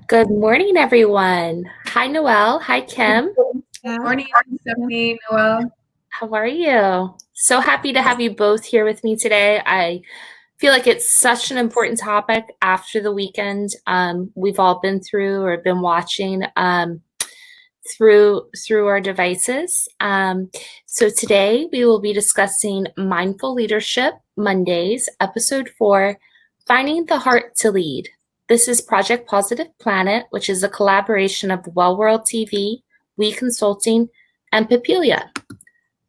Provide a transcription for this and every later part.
Good morning, everyone. Hi, Noel. Hi, Kim. Good morning, Stephanie, Noel. How are you? So happy to have you both here with me today. I feel like it's such an important topic after the weekend we've all been through or been watching through our devices. So today we will be discussing Mindful Leadership Mondays, Episode 4, Finding the Heart to Lead. This is Project Positive Planet, which is a collaboration of Well World TV, We Consulting, and Papilia.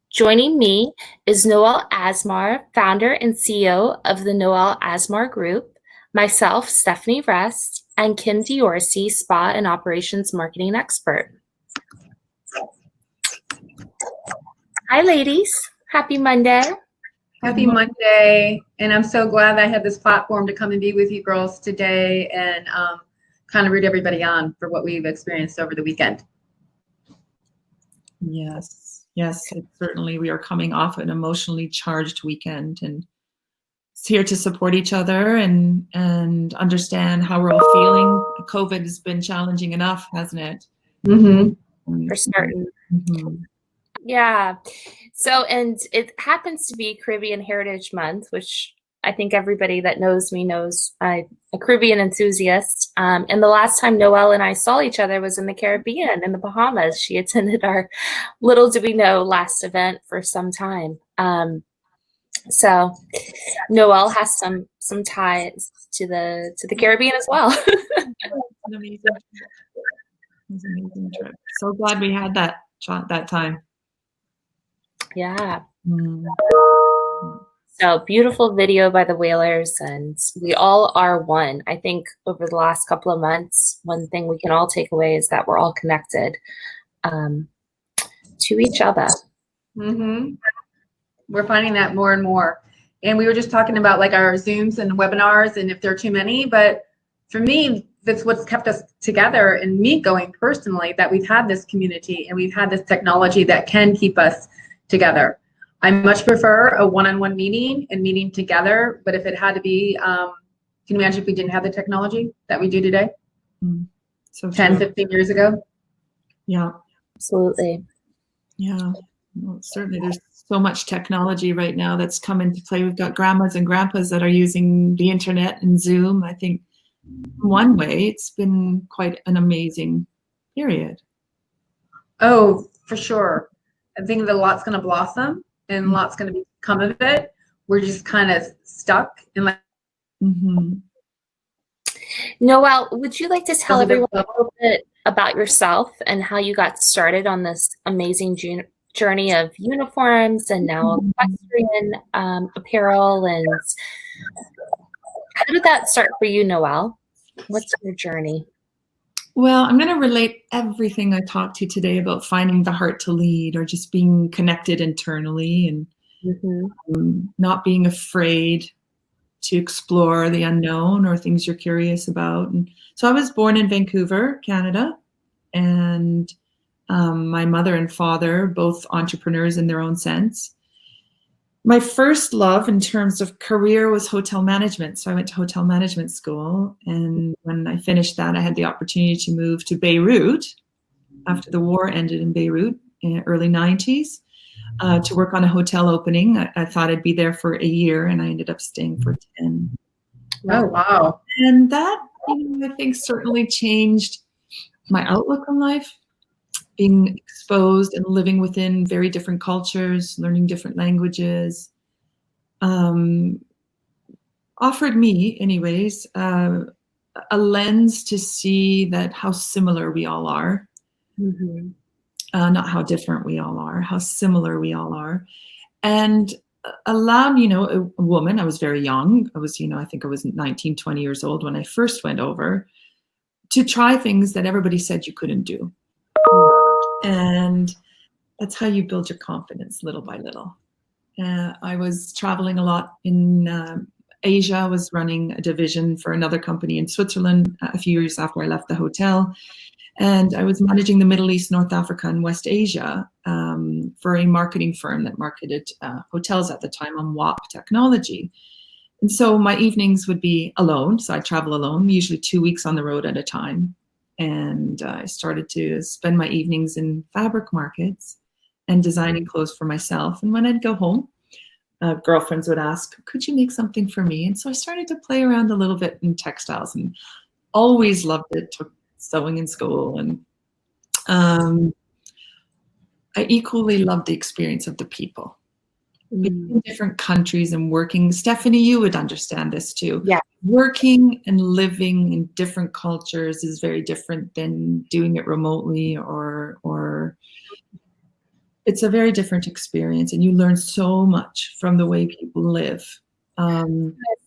Joining me is Noel Asmar, founder and CEO of the Noel Asmar Group, myself, Stephanie Rest, and Kim Diorsi, spa and operations marketing expert. Hi, ladies. Happy Monday. Happy Monday. And I'm so glad I had this platform to come and be with you girls today and kind of root everybody on for what we've experienced over the weekend. Yes, certainly we are coming off an emotionally charged weekend, and it's here to support each other and understand how we're all feeling. COVID has been challenging enough, hasn't it? Mm-hmm. For certain. Mm-hmm. Yeah. So, and it happens to be Caribbean Heritage Month, which I think everybody that knows me knows I'm a Caribbean enthusiast. And the last time Noel and I saw each other was in the Caribbean, in the Bahamas. She attended our Little Do We Know last event for some time. So Noel has some ties to the Caribbean as well. An amazing trip. So glad we had that time. Yeah. Mm. So beautiful video by the Whalers, and we all are one. I think over the last couple of months, one thing we can all take away is that we're all connected to each other. Mm-hmm. We're finding that more and more. And we were just talking about like our Zooms and webinars and if there are too many, but for me, that's what's kept us together and me going personally, that we've had this community and we've had this technology that can keep us together. I much prefer a one-on-one meeting and meeting together, but if it had to be, can you imagine if we didn't have the technology that we do today? So 10, 15 years ago? Yeah. Absolutely. Yeah. Well, certainly there's so much technology right now that's come into play. We've got grandmas and grandpas that are using the internet and Zoom. I think one way it's been quite an amazing period. Oh, for sure. I think that a lot's going to blossom and a lot's going to come of it. We're just kind of stuck in like. Mm-hmm. Noel, would you like to tell everyone a little bit about yourself and how you got started on this amazing journey of uniforms and now equestrian apparel? And how did that start for you, Noel? What's your journey? Well, I'm going to relate everything I talked to today about finding the heart to lead or just being connected internally and not being afraid to explore the unknown or things you're curious about. And so I was born in Vancouver, Canada, and my mother and father, both entrepreneurs in their own sense. My first love in terms of career was hotel management. So I went to hotel management school. And when I finished that, I had the opportunity to move to Beirut after the war ended in Beirut in the early 90s to work on a hotel opening. I thought I'd be there for a year, and I ended up staying for 10. Oh, wow. And that, I think, certainly changed my outlook on life. Being exposed and living within very different cultures, learning different languages, offered me, anyways, a lens to see that how similar we all are. Not how different we all are, how similar we all are. And allowed, a woman, I was very young. I was, I think I was 19, 20 years old when I first went over, to try things that everybody said you couldn't do. And that's how you build your confidence little by little. I was traveling a lot in Asia. I was running a division for another company in Switzerland a few years after I left the hotel. And I was managing the Middle East, North Africa, and West Asia for a marketing firm that marketed hotels at the time on WAP technology. And so my evenings would be alone. So I'd travel alone, usually 2 weeks on the road at a time. and I started to spend my evenings in fabric markets and designing clothes for myself. And when I'd go home, girlfriends would ask, could you make something for me? And so I started to play around a little bit in textiles and always loved it, took sewing in school. And I equally loved the experience of the people. Being in different countries and working, Stephanie, you would understand this too. Yeah. Working and living in different cultures is very different than doing it remotely, or it's a very different experience, and you learn so much from the way people live. I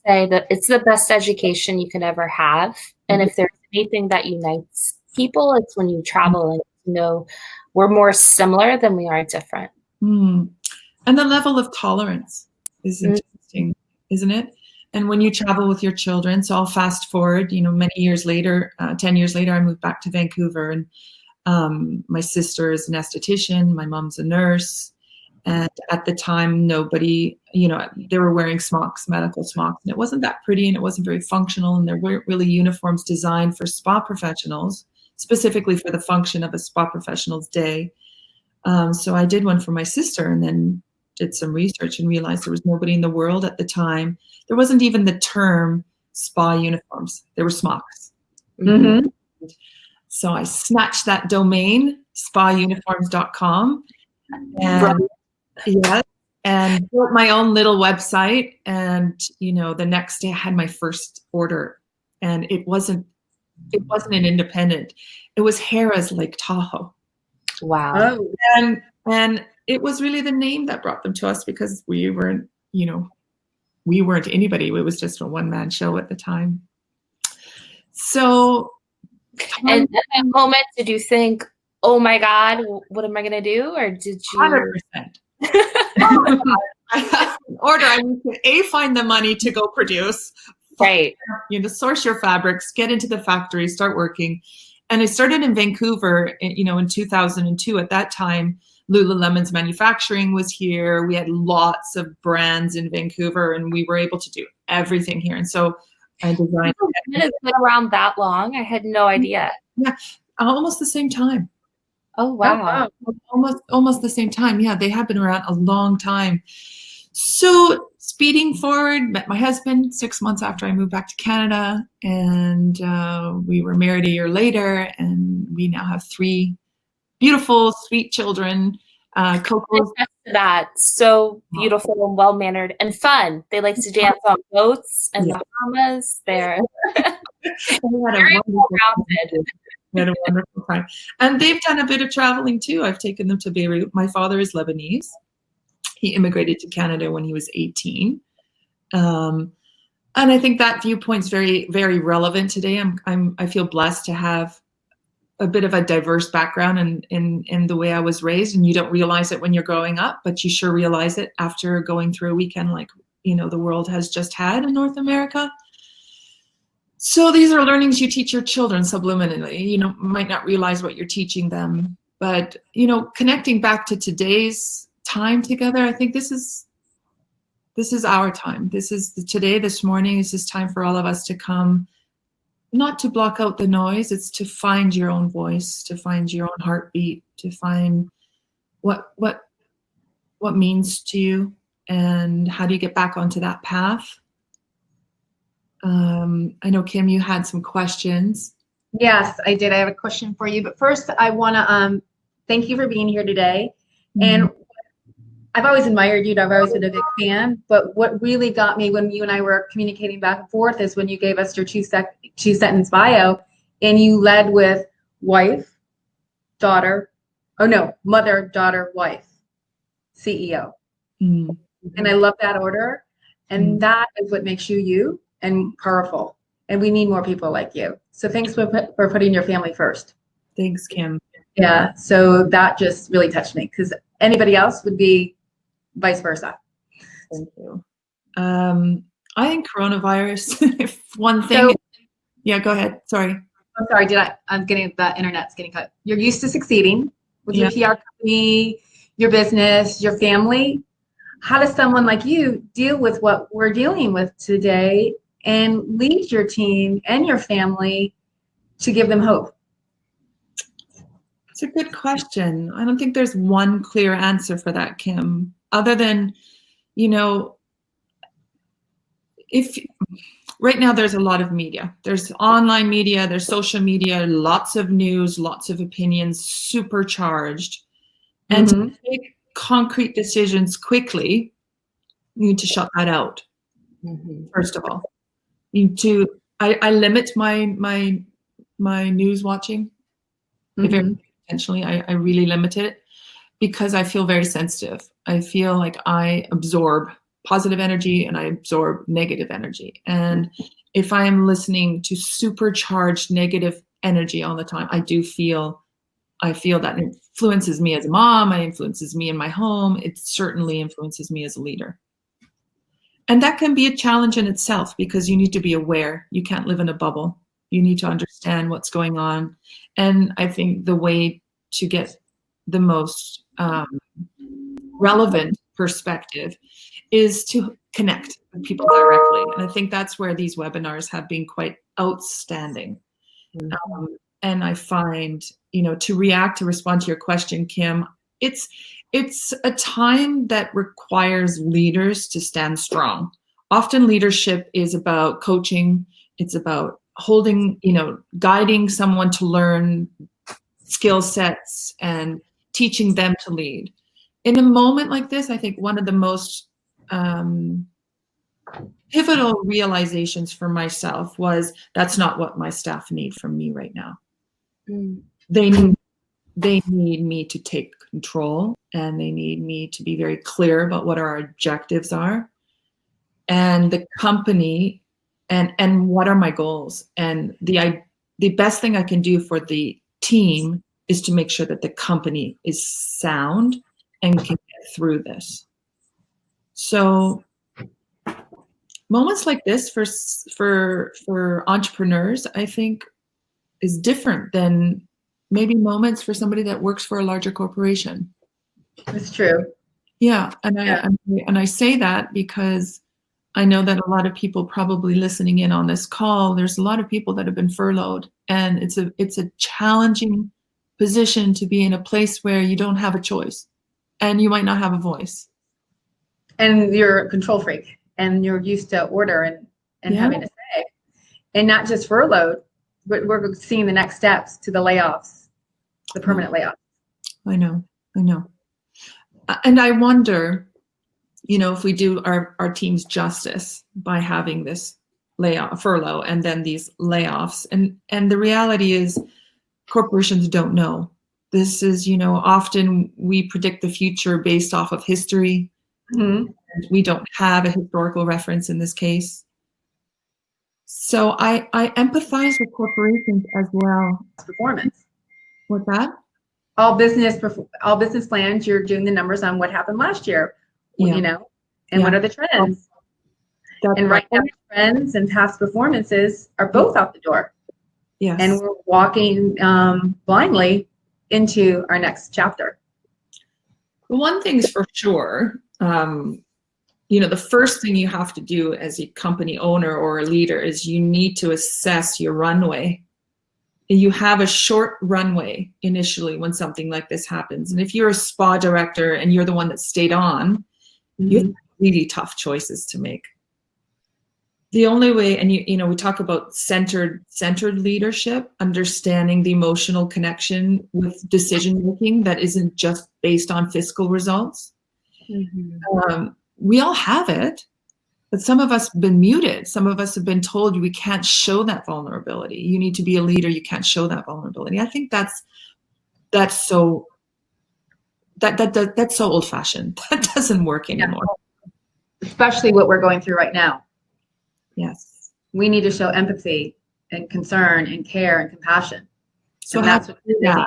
say that it's the best education you could ever have. And if there's anything that unites people, it's when you travel and you know we're more similar than we are different. And the level of tolerance is interesting, isn't it? And when you travel with your children, so I'll fast forward, many years later, 10 years later, I moved back to Vancouver, and my sister is an esthetician, my mom's a nurse. And at the time, nobody, they were wearing smocks, medical smocks, and it wasn't that pretty and it wasn't very functional. And there weren't really uniforms designed for spa professionals, specifically for the function of a spa professional's day. So I did one for my sister, and then did some research and realized there was nobody in the world at the time. There wasn't even the term spa uniforms. There were smocks. So I snatched that domain, spauniforms.com, and built my own little website. And, the next day I had my first order, and it wasn't an independent. It was Harrah's Lake Tahoe. Wow. And it was really the name that brought them to us, because we weren't anybody. It was just a one-man show at the time. So, and at that moment, did you think, oh my God, what am I going to do? Or did you? 100%. I have an order. I need to find the money to go produce. Right. Source your fabrics, get into the factory, start working. And I started in Vancouver, in 2002. At that time, Lululemon's manufacturing was here. We had lots of brands in Vancouver, and we were able to do everything here. And so I designed. It's been around that long? I had no idea. Yeah, almost the same time. Oh, wow. Almost the same time. Yeah, they have been around a long time. So speeding forward, met my husband 6 months after I moved back to Canada, and we were married a year later, and we now have 3 beautiful, sweet children. Coco's that's so beautiful and well-mannered and fun. They like to dance on boats and the Bahamas. They're very well-rounded. We had a wonderful time. And they've done a bit of traveling too. I've taken them to Beirut. My father is Lebanese. He immigrated to Canada when he was 18. And I think that viewpoint's very, very relevant today. I feel blessed to have a bit of a diverse background in the way I was raised, and you don't realize it when you're growing up, but you sure realize it after going through a weekend like, the world has just had in North America. So these are learnings you teach your children subliminally. Might not realize what you're teaching them, but, connecting back to today's time together, I think this is our time. This is today, this morning. This is time for all of us to come, not to block out the noise. It's to find your own voice, to find your own heartbeat, to find what means to you, and how do you get back onto that path. I know, Kim, you had some questions. Yes, I did. I have a question for you. But first, I want to thank you for being here today. And I've always admired you. I've always been a big fan. But what really got me when you and I were communicating back and forth is when you gave us your two-sentence bio, and you led with wife, daughter, mother, daughter, wife, CEO. And I love that order. And that is what makes you you and powerful. And we need more people like you. So thanks for putting your family first. Thanks, Kim. Yeah. So that just really touched me, because anybody else would be vice versa. Thank you. I think coronavirus, if one thing. Yeah, go ahead. Sorry. I'm sorry. I'm getting the internet's getting cut. You're used to succeeding with your PR company, your business, your family. How does someone like you deal with what we're dealing with today and lead your team and your family to give them hope? It's a good question. I don't think there's one clear answer for that, Kim, other than, you know, if right now there's a lot of media, there's online media, there's social media, lots of news, lots of opinions, supercharged. And to make concrete decisions quickly, you need to shut that out. First of all, you need to, I limit my news watching very intentionally. I really limit it because I feel very sensitive. I feel like I absorb positive energy and I absorb negative energy. And if I am listening to supercharged negative energy all the time, I feel that influences me as a mom, it influences me in my home, it certainly influences me as a leader. And that can be a challenge in itself because you need to be aware. You can't live in a bubble. You need to understand what's going on. And I think the way to get the most relevant perspective is to connect with people directly. And I think that's where these webinars have been quite outstanding. And I find, you know, to respond to your question, Kim, it's a time that requires leaders to stand strong. Often leadership is about coaching. It's about holding, you know, guiding someone to learn skill sets and teaching them to lead. In a moment like this, I think one of the most pivotal realizations for myself was that's not what my staff need from me right now. They need me to take control, and they need me to be very clear about what our objectives are and the company and what are my goals. And the best thing I can do for the team is to make sure that the company is sound and can get through this. So moments like this for entrepreneurs, I think, is different than maybe moments for somebody that works for a larger corporation. It's true. Yeah, and I say that because I know that a lot of people probably listening in on this call, there's a lot of people that have been furloughed, and it's a challenging position to be in a place where you don't have a choice and you might not have a voice. And you're a control freak and you're used to order and having a say. And not just furloughed, but we're seeing the next steps to the layoffs, the permanent layoffs. I know. And I wonder, you know, if we do our teams justice by having this furlough and then these layoffs. And the reality is corporations don't know. This is, you know, often we predict the future based off of history. We don't have a historical reference in this case. So I empathize with corporations as well. Performance. What's that? All business plans, you're doing the numbers on what happened last year, you know, and what are the trends. And right now, trends and past performances are both out the door. Yes. And we're walking blindly into our next chapter. Well, one thing's for sure, you know, the first thing you have to do as a company owner or a leader is you need to assess your runway. You have a short runway initially when something like this happens. And if you're a spa director and you're the one that stayed on, you have really tough choices to make. The only way, and you know, we talk about centered leadership, understanding the emotional connection with decision making that isn't just based on fiscal results. We all have it, but some of us have been muted. Some of us have been told we can't show that vulnerability. You need to be a leader. You can't show that vulnerability. I think that's so old fashioned. That doesn't work anymore. Especially what we're going through right now. Yes. We need to show empathy and concern and care and compassion. So and that's what we're doing.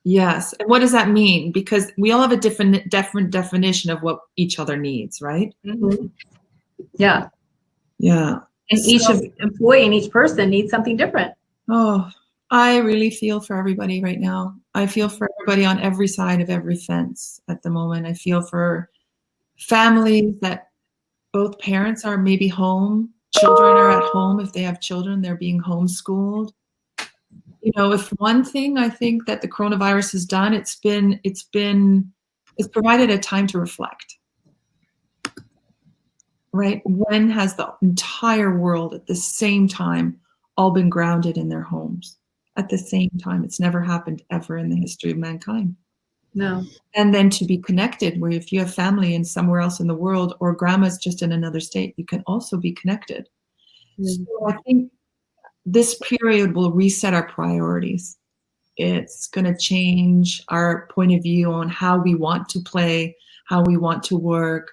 Yes. And what does that mean? Because we all have a different definition of what each other needs, right? Yeah. Yeah. And each employee and each person needs something different. Oh, I really feel for everybody right now. I feel for everybody on every side of every fence at the moment. I feel for families that both parents are maybe home, children are at home. If they have children, they're being homeschooled. you know, if one thing I think that the coronavirus has done, it's provided a time to reflect. Right? When has the entire world at the same time all been grounded in their homes at the same time? It's never happened ever in the history of mankind. No. And then to be connected, where if you have family in somewhere else in the world, or grandma's just in another state, you can also be connected. So I think this period will reset our priorities. It's going to change our point of view on how we want to play, how we want to work,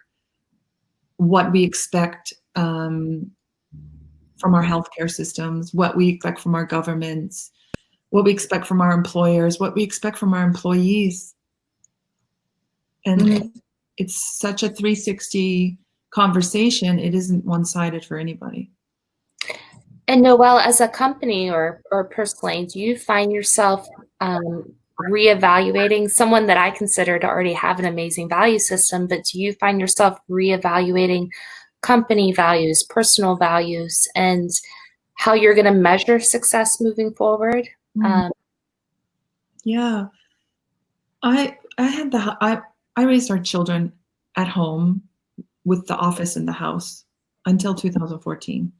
what we expect from our healthcare systems, what we expect from our governments, what we expect from our employers, what we expect from our employees. And it's such a 360 conversation. It isn't one-sided for anybody. And Noel, as a company or personally, do you find yourself reevaluating, someone that I consider to already have an amazing value system, but do you find yourself reevaluating company values, personal values, and how you're going to measure success moving forward? Yeah, I raised our children at home with the office in the house until 2014.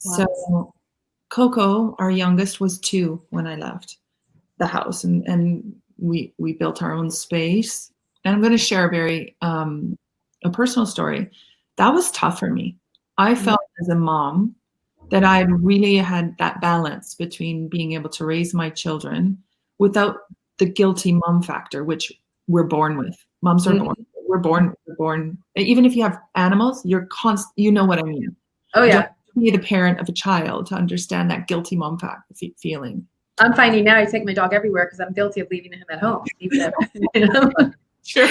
Wow. So Coco, our youngest, was 2 when I left the house, and we built our own space. And I'm going to share a very a personal story. That was tough for me. I felt as a mom that I really had that balance between being able to raise my children without the guilty mom factor, which we're born with. Moms are born. We're born. Even if you have animals, you know what I mean. Oh yeah. You be the parent of a child to understand that guilty mom feeling. I'm finding now I take my dog everywhere because I'm guilty of leaving him at home. Sure.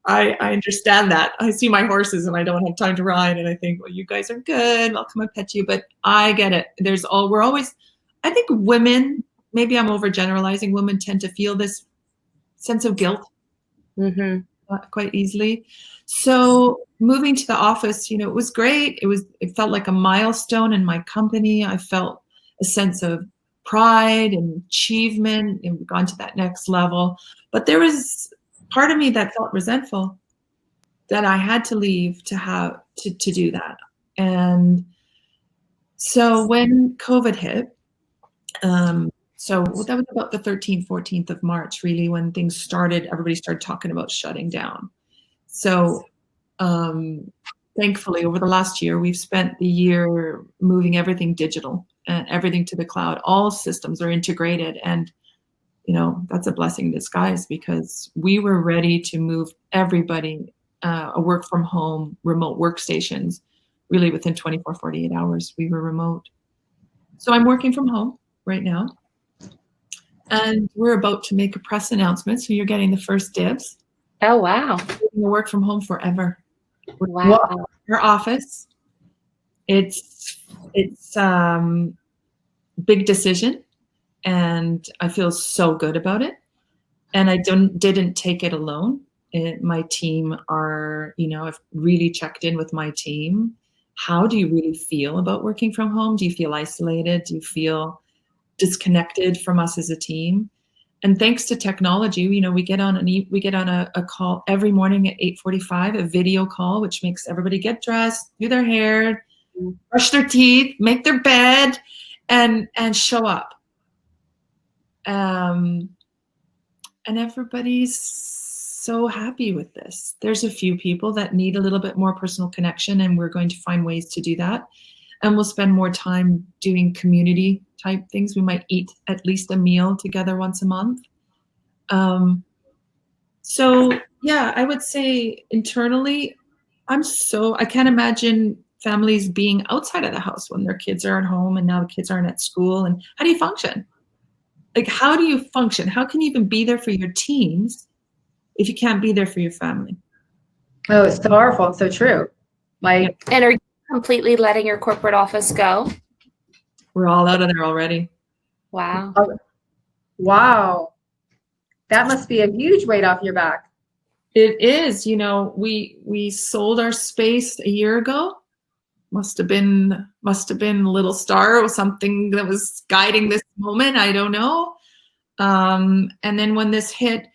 I understand that. I see my horses and I don't have time to ride, and I think, well, you guys are good, I'll come and pet you. But I get it. I think women, maybe I'm overgeneralizing, women tend to feel this sense of guilt quite easily. So moving to the office, it was great. It felt like a milestone in my company. I felt a sense of pride and achievement, and we've gone to that next level. But there was part of me that felt resentful that I had to leave to do that. And so when COVID hit, so that was about the 13th, 14th of March, really, when things started, everybody started talking about shutting down. So thankfully, over the last year, we've spent the year moving everything digital and everything to the cloud. All systems are integrated, and that's a blessing in disguise, because we were ready to move everybody a work from home, remote workstations, really within 24, 48 hours, we were remote. So I'm working from home right now, and we're about to make a press announcement. So you're getting the first dibs. Oh, wow. We're going to work from home forever. Wow. Our office, it's big decision. And I feel so good about it. And I didn't take it alone. My team I've really checked in with my team. How do you really feel about working from home? Do you feel isolated? Do you feel disconnected from us as a team? And thanks to technology, we get on a call every morning at 8:45, a video call, which makes everybody get dressed, do their hair, brush their teeth, make their bed, and show up. And everybody's so happy with this. There's a few people that need a little bit more personal connection, and we're going to find ways to do that. And we'll spend more time doing community type things. We might eat at least a meal together once a month. So yeah, I would say internally, I can't imagine families being outside of the house when their kids are at home and now the kids aren't at school. And how do you function? Like, how do you function? How can you even be there for your teams if you can't be there for your family? Oh, it's so powerful and so true. And are you completely letting your corporate office go? We're all out of there already. Wow. Wow. That must be a huge weight off your back. It is. We sold our space a year ago, must have been a little star or something that was guiding this moment. I don't know. And then when this hit,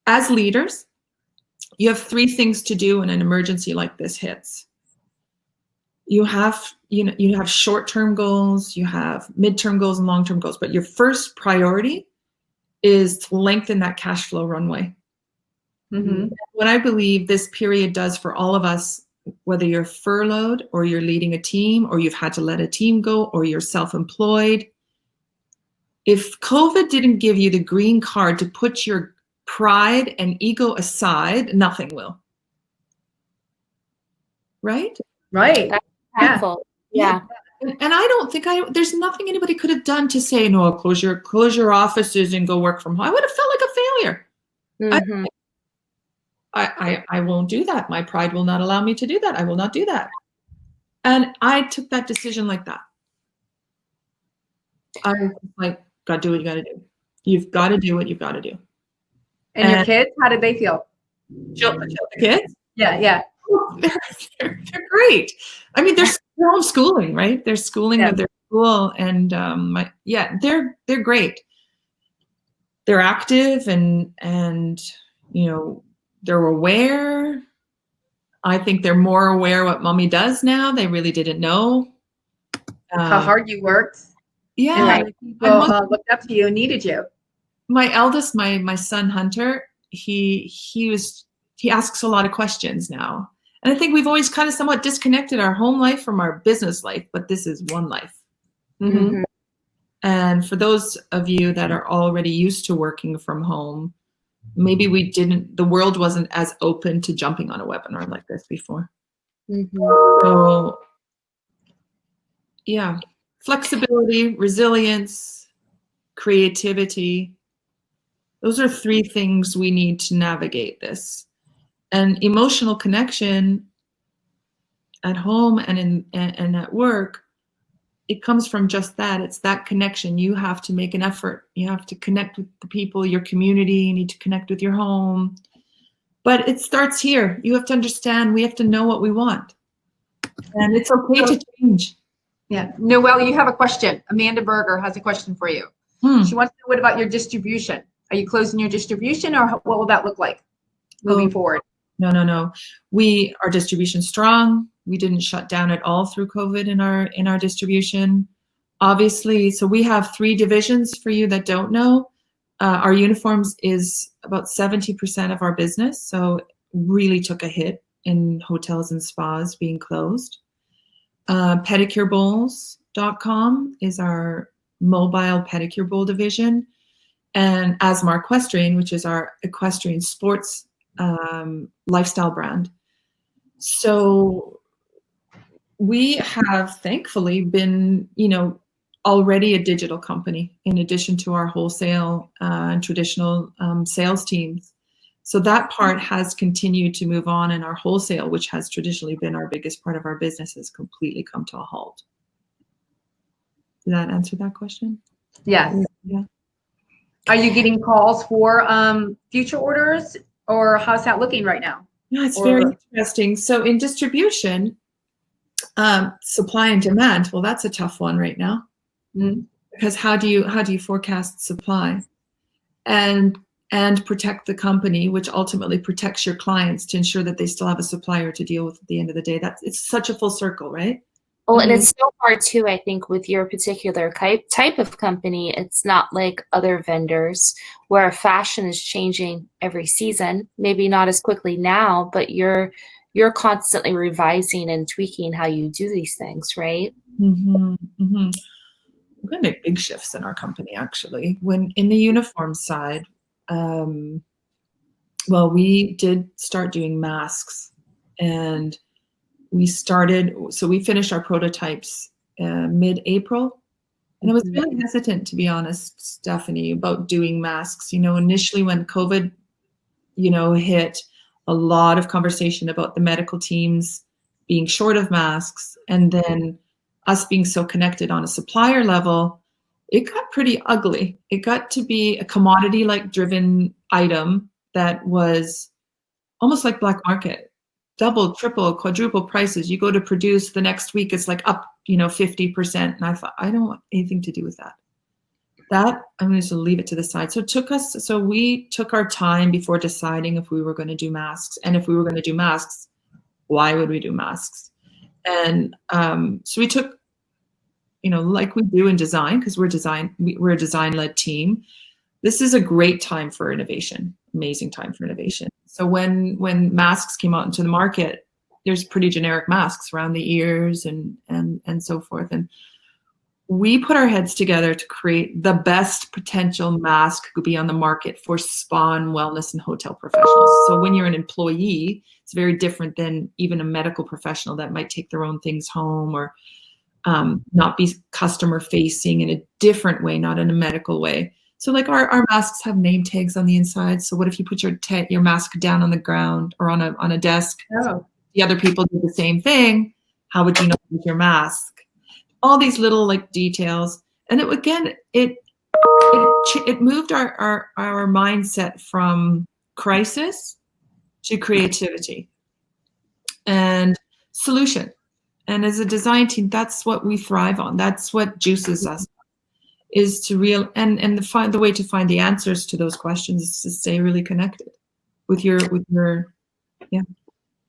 as leaders, you have 3 things to do when an emergency like this hits. You have short-term goals, you have midterm goals and long-term goals, but your first priority is to lengthen that cash flow runway. Mm-hmm. What I believe this period does for all of us, whether you're furloughed or you're leading a team or you've had to let a team go or you're self-employed, if COVID didn't give you the green card to put your pride and ego aside, nothing will. Right? Right. That's Yeah. impactful. Yeah. And I don't think there's nothing anybody could have done to say, no, close your offices and go work from home. I would have felt like a failure. Mhm. I won't do that. My pride will not allow me to do that. I will not do that. And I took that decision like that. I was like, gotta do what you gotta do. You've got to do what you've got to do. And your kids, how did they feel? The kids? Yeah. They're great. I mean, they're homeschooling, right? They're schooling with their school, and they're great. They're active and they're aware. I think they're more aware what mommy does now. They really didn't know How hard you worked. Yeah, And how many people looked up to you and needed you. My eldest, my son Hunter, he asks a lot of questions now. And I think we've always kind of somewhat disconnected our home life from our business life, but this is one life. Mm-hmm. And for those of you that are already used to working from home, maybe the world wasn't as open to jumping on a webinar like this before. Mm-hmm. So, yeah, flexibility, resilience, creativity. Those are 3 things we need to navigate this. And emotional connection at home and at work, it comes from just that. It's that connection. You have to make an effort. You have to connect with the people, your community. You need to connect with your home. But it starts here. You have to understand. We have to know what we want. And it's okay to change. Yeah. Noel, you have a question. Amanda Berger has a question for you. She wants to know, what about your distribution? Are you closing your distribution, or what will that look like moving forward? No. Our distribution strong. We didn't shut down at all through COVID in our distribution. Obviously, so we have 3 divisions for you that don't know. Our uniforms is about 70% of our business, so really took a hit in hotels and spas being closed. Pedicurebowls.com is our mobile pedicure bowl division, and Asmar Equestrian, which is our equestrian sports lifestyle brand. So we have thankfully been, already a digital company in addition to our wholesale and traditional sales teams. So that part has continued to move on, and our wholesale, which has traditionally been our biggest part of our business, has completely come to a halt. Did that answer that question? Yes. Yeah. Are you getting calls for future orders, or how's that looking right now? Yeah, it's very interesting. So in distribution, supply and demand, well, that's a tough one right now. Mm-hmm. Because how do you forecast supply and protect the company, which ultimately protects your clients to ensure that they still have a supplier to deal with at the end of the day? It's such a full circle, right? Well, and it's so hard too, I think, with your particular type of company. It's not like other vendors where fashion is changing every season, maybe not as quickly now, but you're constantly revising and tweaking how you do these things, right? Mm-hmm. Mm-hmm. We're going to make big shifts in our company, actually. When in the uniform side, we did start doing masks, and we finished our prototypes mid-April, and I was really hesitant, to be honest, Stephanie, about doing masks. Initially when COVID, hit, a lot of conversation about the medical teams being short of masks, and then us being so connected on a supplier level, it got pretty ugly. It got to be a commodity-like driven item that was almost like black market. double, triple, quadruple prices. You go to produce the next week, it's like up, 50%. And I thought, I don't want anything to do with that. That I'm going to leave it to the side. So we took our time before deciding if we were going to do masks, and if we were going to do masks, why would we do masks? And so we took, like we do in design, because we're a design-led team. This is a great time for innovation, amazing time for innovation. So when masks came out into the market, there's pretty generic masks around the ears and so forth. And we put our heads together to create the best potential mask could be on the market for spa and wellness and hotel professionals. So when you're an employee, it's very different than even a medical professional that might take their own things home or not be customer facing in a different way, not in a medical way. So like our masks have name tags on the inside. So what if you put your mask down on the ground or on a desk? Oh. The other people do the same thing. How would you know with your mask? All these little like details, and it moved our mindset from crisis to creativity and solution. And as a design team, that's what we thrive on. That's what juices us, is to the way to find the answers to those questions is to stay really connected with your yeah.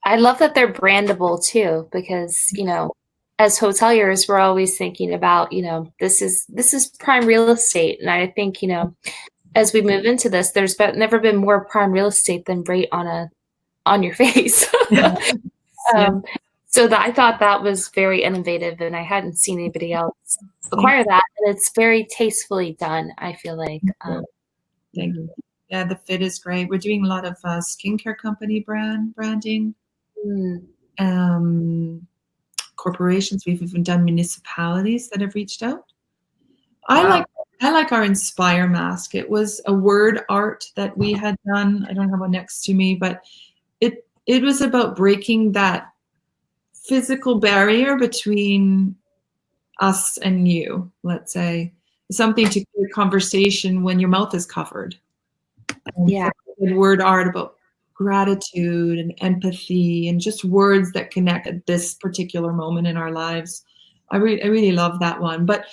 I love that they're brandable too, because, as hoteliers, we're always thinking about, this is prime real estate. And I think, as we move into this, there's never been more prime real estate than right on your face. Yeah. So I thought that was very innovative, and I hadn't seen anybody else acquire that. And it's very tastefully done, I feel like. Thank you. Yeah, the fit is great. We're doing a lot of skincare company branding. Corporations. We've even done municipalities that have reached out. Wow. I like our Inspire mask. It was a word art that we had done. I don't have one next to me, but it was about breaking that physical barrier between us and you, let's say. Something to create conversation when your mouth is covered. Yeah. Word art about gratitude and empathy and just words that connect at this particular moment in our lives. I really love that one. But,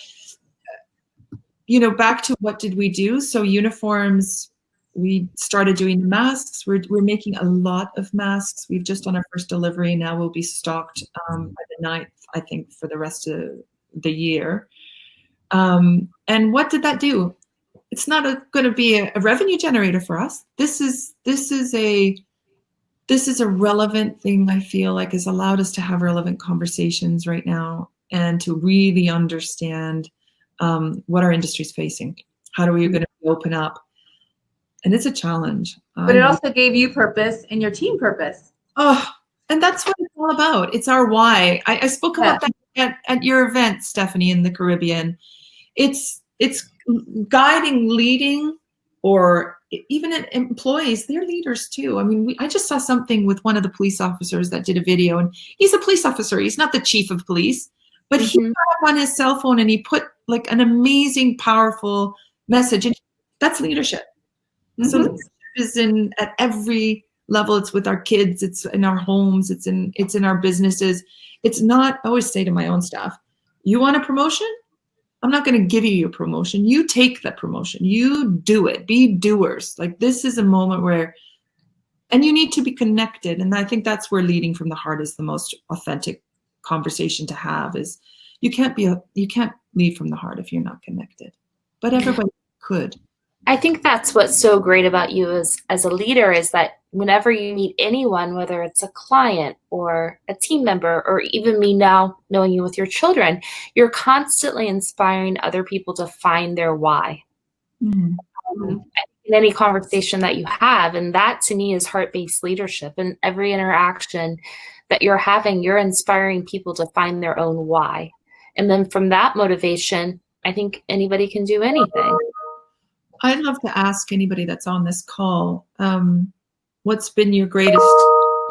back to what did we do? So uniforms, we started doing the masks. We're making a lot of masks. We've just done our first delivery. Now we'll be stocked by the 9th, I think, for the rest of the year. And what did that do? It's not going to be a revenue generator for us. This is a relevant thing. I feel like has allowed us to have relevant conversations right now and to really understand what our industry is facing. How are we going to open up? And it's a challenge. But it also gave you purpose and your team purpose. Oh, and that's what it's all about. It's our why. I spoke about that at your event, Stephanie, in the Caribbean. It's guiding, leading, or even employees, they're leaders too. I mean, I just saw something with one of the police officers that did a video, and he's a police officer. He's not the chief of police, but he got up on his cell phone and he put like an amazing, powerful message. And that's leadership. So leadership is at every level. It's with our kids. It's in our homes. It's in our businesses. It's not, I always say to my own staff, you want a promotion? I'm not going to give you your promotion. You take the promotion. You do it. Be doers. Like this is a moment where, and you need to be connected. And I think that's where leading from the heart is the most authentic conversation to have. Is you can't lead from the heart if you're not connected. But everybody could. I think that's what's so great about you as a leader is that whenever you meet anyone, whether it's a client or a team member, or even me now knowing you with your children, you're constantly inspiring other people to find their why. In any conversation that you have. And that to me is heart-based leadership. And every interaction that you're having, you're inspiring people to find their own why. And then from that motivation, I think anybody can do anything. I'd love to ask anybody that's on this call, what's been your greatest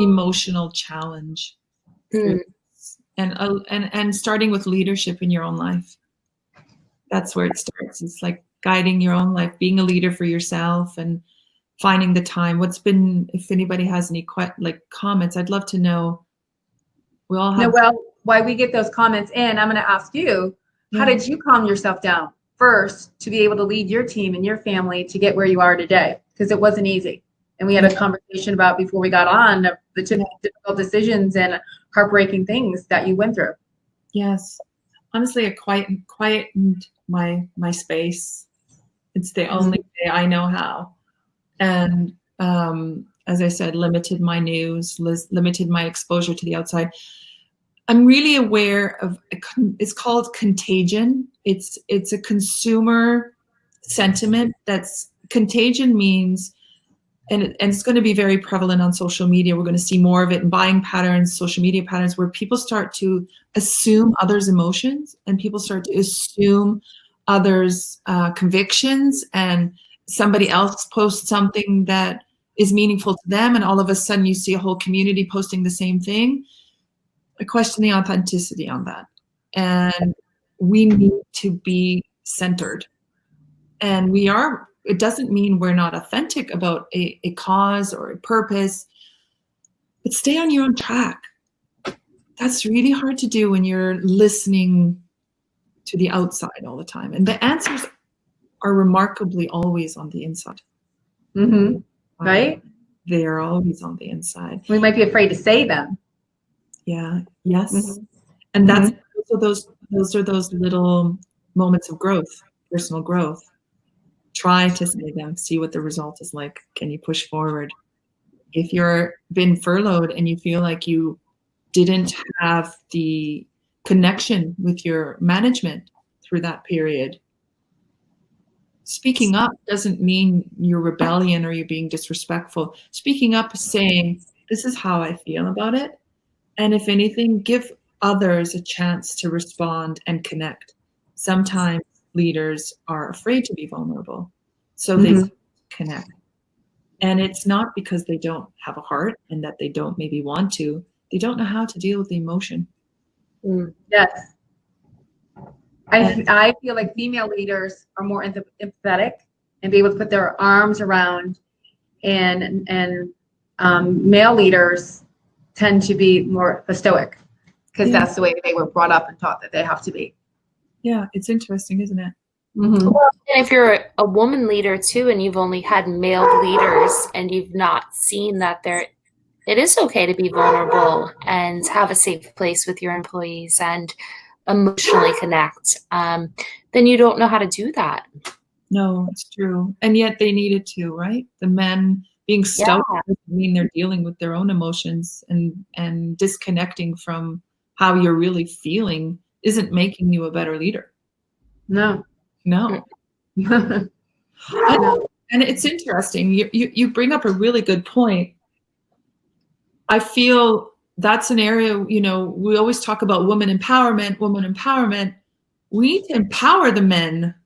emotional challenge? And starting with leadership in your own life. That's where it starts. It's like guiding your own life, being a leader for yourself and finding the time. What's been, if anybody has any comments, I'd love to know. We all have. Noel, while we get those comments in, I'm going to ask you, how did you calm yourself down first to be able to lead your team and your family to get where you are today? Because it wasn't easy. And we had a conversation about, before we got on, the difficult decisions and heartbreaking things that you went through. Yes. Honestly, I quietened my space. It's the only way I know how. And as I said, limited my news, limited my exposure to the outside. I'm really aware of, it's called contagion. It's a consumer sentiment. That's contagion means, and it's going to be very prevalent on social media. We're going to see more of it in buying patterns, social media patterns, where people start to assume others' emotions and people start to assume others' convictions, and somebody else posts something that is meaningful to them, and all of a sudden you see a whole community posting the same thing. I question the authenticity on that. And we need to be centered. And we are. It doesn't mean we're not authentic about a cause or a purpose, but stay on your own track. That's really hard to do when you're listening to the outside all the time. And the answers are remarkably always on the inside. Mm-hmm. Right? They are always on the inside. We might be afraid to say them. Yeah. Yes. Mm-hmm. And that's those are those little moments of growth, personal growth. Try to say them, see what the result is like. Can you push forward? If you're been furloughed and you feel like you didn't have the connection with your management through that period, speaking up doesn't mean you're rebellion or you're being disrespectful. Speaking up is saying, this is how I feel about it. And if anything, give others a chance to respond and connect. Sometimes leaders are afraid to be vulnerable, so they connect. And it's not because they don't have a heart and that they don't maybe want to. They don't know how to deal with the emotion. Yes. I feel like female leaders are more empathetic and be able to put their arms around, and male leaders tend to be more stoic because that's the way they were brought up and taught that they have to be. Yeah, it's interesting, isn't it? Mm-hmm. Well, and if you're a woman leader too, and you've only had male leaders and you've not seen that it is okay to be vulnerable and have a safe place with your employees and emotionally connect, then you don't know how to do that. No, it's true. And yet they needed to, right? The men being stout doesn't mean they're dealing with their own emotions, and disconnecting from how you're really feeling isn't making you a better leader. No. And it's interesting. You bring up a really good point. I feel that's an area, we always talk about woman empowerment. We need to empower the men.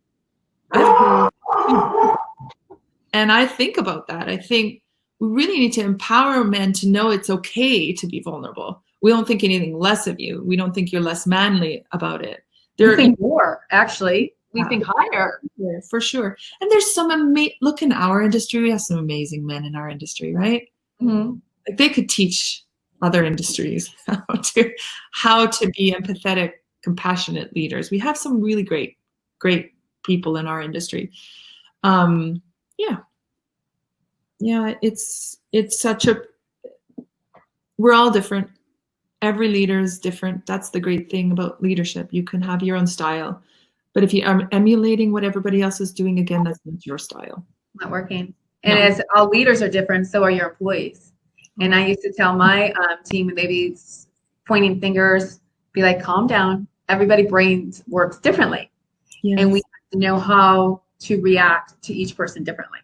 And I think about that. I think we really need to empower men to know it's okay to be vulnerable. We don't think anything less of you. We don't think you're less manly about it. We think more, actually. We think higher. Yeah, for sure. And there's some look in our industry. We have some amazing men in our industry, right? Mm-hmm. Like they could teach other industries how to be empathetic, compassionate leaders. We have some really great people in our industry. It's such a, we're all different. Every leader is different. That's the great thing about leadership. You can have your own style, but if you are emulating what everybody else is doing, again, that's not your style. Not working. And as all leaders are different, so are your employees. And I used to tell my team when they be pointing fingers, be like, calm down. Everybody brains works differently. Yes. And we have to know how to react to each person differently.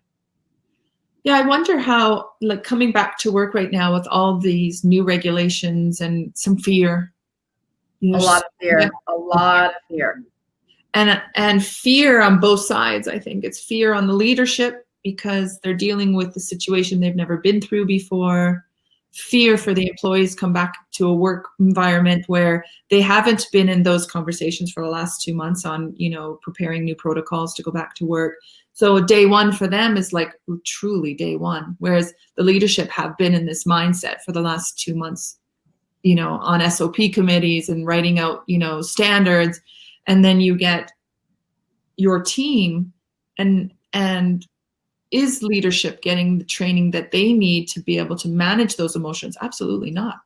Yeah, I wonder how, like, coming back to work right now with all these new regulations and some fear. A lot of fear. And fear on both sides, I think. It's fear on the leadership because they're dealing with the situation they've never been through before. fear for the employees come back to a work environment where they haven't been in those conversations for the last 2 months on, preparing new protocols to go back to work. So day one for them is like truly day one, whereas the leadership have been in this mindset for the last 2 months, on SOP committees and writing out, standards. And then you get your team and is leadership getting the training that they need to be able to manage those emotions? Absolutely not.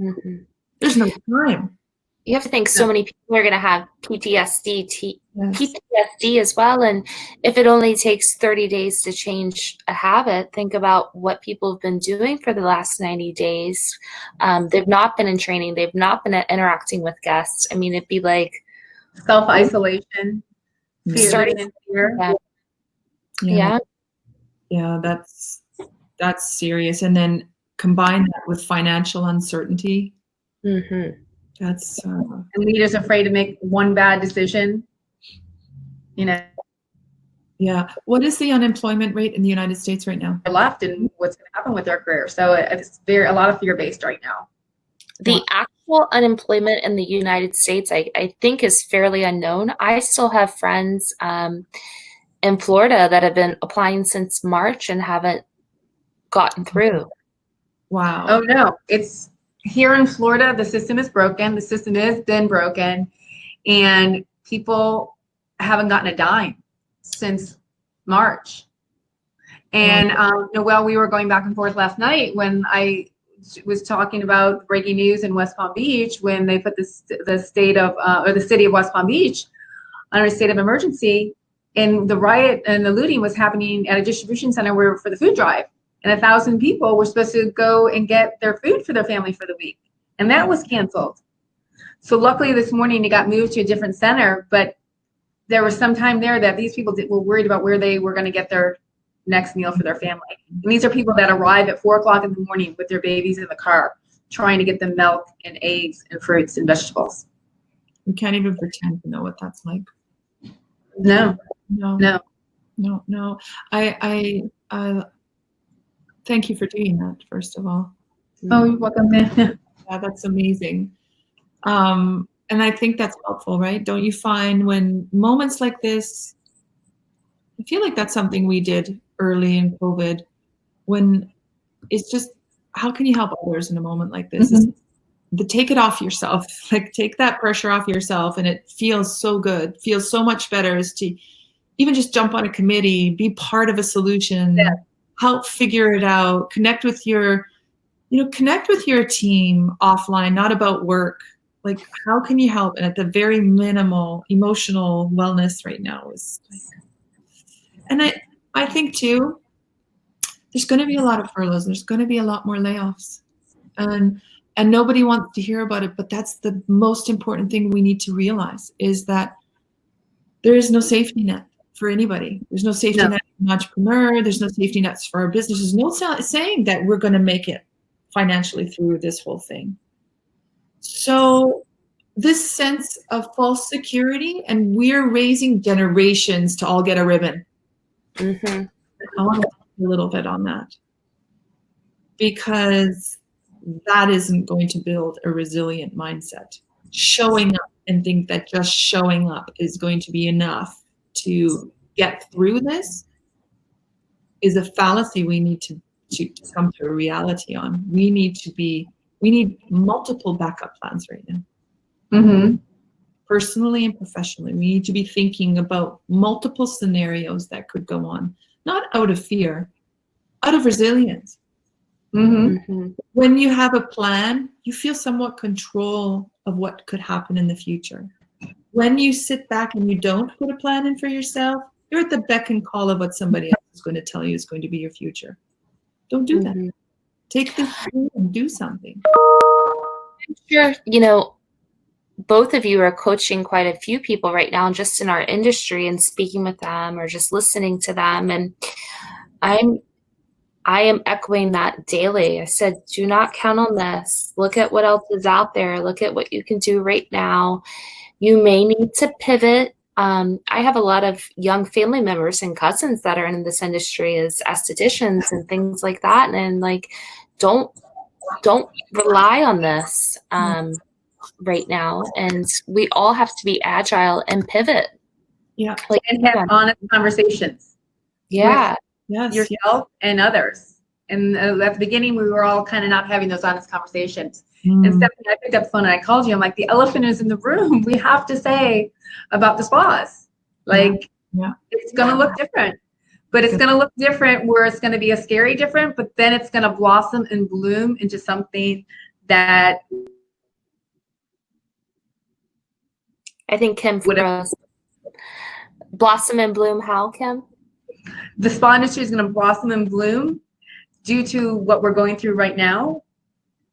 Mm-hmm. There's no time. You have to think so many people are going to have PTSD as well. And if it only takes 30 days to change a habit, think about what people have been doing for the last 90 days. They've not been in training. They've not been interacting with guests. I mean, it'd be like self-isolation, starting in fear. Yeah. Yeah, that's serious. And then combine that with financial uncertainty. Mm-hmm. That's and leaders afraid to make one bad decision. Yeah. What is the unemployment rate in the United States right now? Left and what's going to happen with their career. So it's a lot of fear-based right now. The actual unemployment in the United States, I think, is fairly unknown. I still have friends in Florida that have been applying since March and haven't gotten through. Wow. Oh no, it's here in Florida. The system is broken. The system has been broken, and people haven't gotten a dime since March. And Noel, we were going back and forth last night when I was talking about breaking news in West Palm Beach when they put the state of or the city of West Palm Beach under a state of emergency. And the riot and the looting was happening at a distribution center for the food drive. And 1,000 people were supposed to go and get their food for their family for the week. And that was canceled. So luckily this morning it got moved to a different center, but there was some time there that these people were worried about where they were going to get their next meal for their family. And these are people that arrive at 4 o'clock in the morning with their babies in the car, trying to get them milk and eggs and fruits and vegetables. We can't even pretend to know what that's like. No. I thank you for doing that, first of all. Oh, you're welcome. Yeah, that's amazing. And I think that's helpful, right? Don't you find when moments like this, I feel like that's something we did early in COVID, when it's just, how can you help others in a moment like this? Mm-hmm. Take it off yourself, like take that pressure off yourself, and it feels so good, feels so much better is to even just jump on a committee, be part of a solution, help figure it out, connect with your team offline, not about work. Like, how can you help? And at the very minimal emotional wellness right now is like, and I think too, there's going to be a lot of furloughs. There's going to be a lot more layoffs, and nobody wants to hear about it. But that's the most important thing we need to realize, is that there is no safety net for anybody. There's no safety net for an entrepreneur. There's no safety nets for our business. There's no saying that we're going to make it financially through this whole thing. So this sense of false security, and we're raising generations to all get a ribbon. Mm-hmm. I want to talk a little bit on that, because that isn't going to build a resilient mindset. Showing up and think that just showing up is going to be enough to get through this is a fallacy we need to come to a reality on. We need multiple backup plans right now. Mm-hmm. Personally and professionally, we need to be thinking about multiple scenarios that could go on, not out of fear, out of resilience. Mm-hmm. Mm-hmm. When you have a plan, you feel somewhat control of what could happen in the future. When you sit back and you don't put a plan in for yourself, you're at the beck and call of what somebody else is going to tell you is going to be your future. Don't do that. Take this and do something. I'm sure, both of you are coaching quite a few people right now just in our industry and speaking with them or just listening to them. And I am echoing that daily. I said, do not count on this. Look at what else is out there. Look at what you can do right now. You may need to pivot. I have a lot of young family members and cousins that are in this industry as estheticians and things like that. And don't don't rely on this right now, and we all have to be agile and pivot. Yeah. And have honest conversations. Yeah. Yes. Yourself and others. And at the beginning, we were all kind of not having those honest conversations. And Stephanie, I picked up the phone and I called you. I'm like, the elephant is in the room. We have to say about the spas. Like, it's going to look different. But it's going to look different where it's going to be a scary different, but then it's going to blossom and bloom into something that I think Kim froze. Blossom and bloom how, Kim? The spa industry is going to blossom and bloom due to what we're going through right now,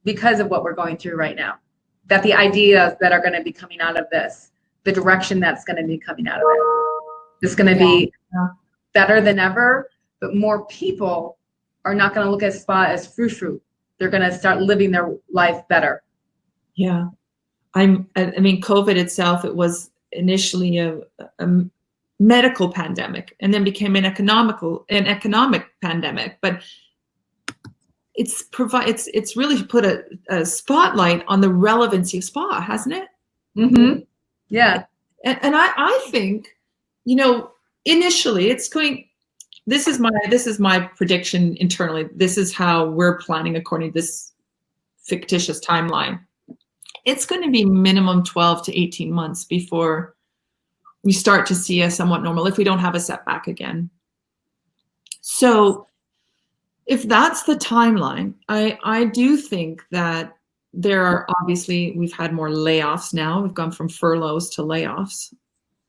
because of what we're going through right now. That the ideas that are going to be coming out of this, the direction that's going to be coming out of it, is going to be better than ever, but more people are not going to look at spa as frou-frou. They're going to start living their life better. Yeah. I mean, COVID itself, it was initially a medical pandemic and then became an economic pandemic, but it's really put a spotlight on the relevancy of spa, hasn't it? Mm-hmm. Yeah. And I think, you know, initially it's going, this is my prediction internally. This is how we're planning according to this fictitious timeline. It's going to be minimum 12 to 18 months before we start to see a somewhat normal, if we don't have a setback again. So if that's the timeline, I do think that there are, obviously, we've had more layoffs now. We've gone from furloughs to layoffs.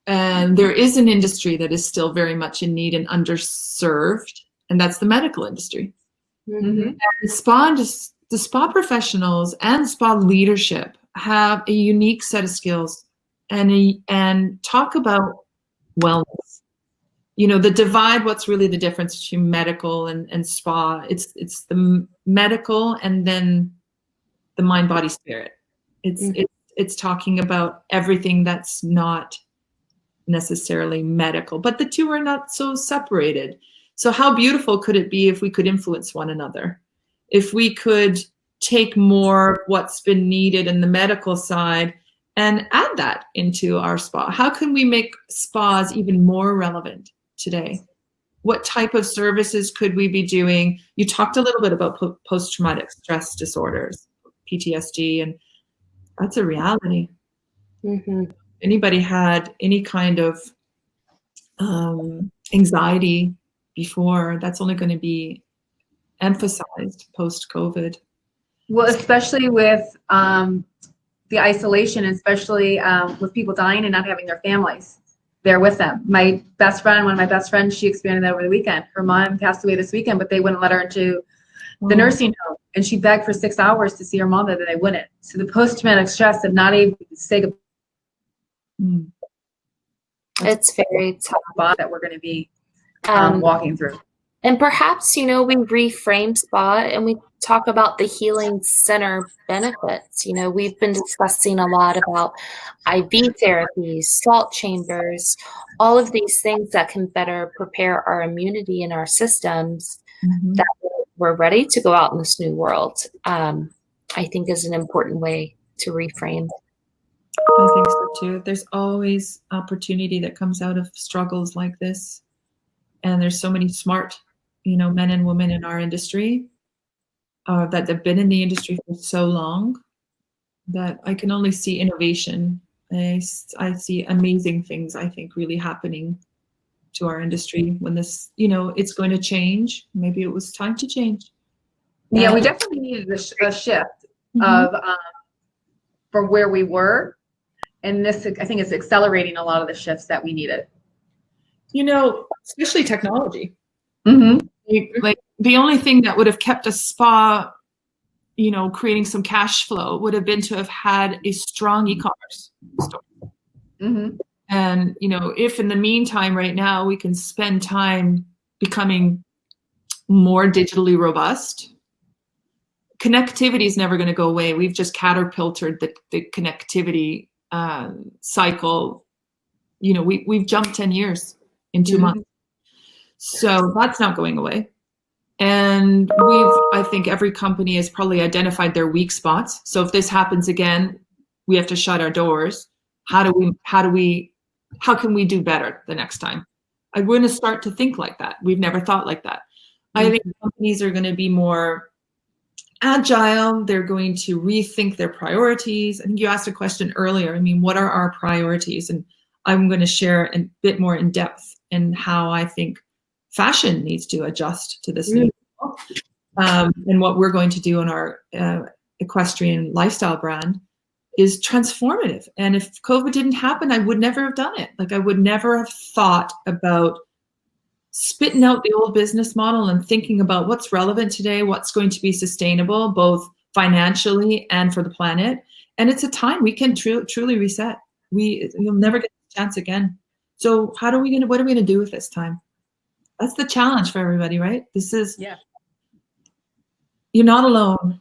And there is an industry that is still very much in need and underserved, and that's the medical industry. Mm-hmm. And the spa professionals and spa leadership have a unique set of skills and talk about wellness. You know, the divide, what's really the difference between medical and spa? It's the medical and then the mind, body, spirit. It's talking about everything that's not necessarily medical, but the two are not so separated. So how beautiful could it be if we could influence one another? If we could take more of what's been needed in the medical side and add that into our spa? How can we make spas even more relevant today? What type of services could we be doing? You talked a little bit about post-traumatic stress disorders, PTSD, and that's a reality. Mm-hmm. Anybody had any kind of anxiety before, that's only going to be emphasized post-COVID. Well, especially with the isolation, especially with people dying and not having their families there with them. My best friend, one of my best friends, she experienced that over the weekend. Her mom passed away this weekend, but they wouldn't let her into the nursing home. And she begged for 6 hours to see her mother, that they wouldn't. So the post-traumatic stress of not able to say goodbye. It's very tough that we're going to be walking through. And perhaps, you know, we reframe spa and we talk about the healing center benefits. You know, we've been discussing a lot about IV therapies, salt chambers, all of these things that can better prepare our immunity and our systems that we're ready to go out in this new world. I think is an important way to reframe. I think so too. There's always opportunity that comes out of struggles like this. And there's so many smart, you know, men and women in our industry that have been in the industry for so long that I can only see innovation. I see amazing things, I think, really happening to our industry when this, you know, it's going to change. Maybe it was time to change. Yeah, we definitely needed a shift of from where we were. And this, I think, is accelerating a lot of the shifts that we needed. You know, especially technology. Mm-hmm. Like the only thing that would have kept a spa, you know, creating some cash flow would have been to have had a strong e-commerce store. Mm-hmm. And, you know, if in the meantime right now we can spend time becoming more digitally robust, connectivity is never going to go away. We've just caterpillared the connectivity cycle. You know, we've jumped 10 years in 2 months. So that's not going away. And I think every company has probably identified their weak spots. So if this happens again, we have to shut our doors. How can we do better the next time? I'm going to start to think like that. We've never thought like that. I think companies are going to be more agile. They're going to rethink their priorities. I think you asked a question earlier. I mean, what are our priorities? And I'm going to share a bit more in depth in how I think fashion needs to adjust to this new world, and what we're going to do in our equestrian lifestyle brand is transformative. And if COVID didn't happen, I would never have done it. Like, I would never have thought about spitting out the old business model and thinking about what's relevant today, what's going to be sustainable, both financially and for the planet. And it's a time we can truly reset. You'll never get a chance again. So what are we going to do with this time? That's the challenge for everybody, right? You're not alone.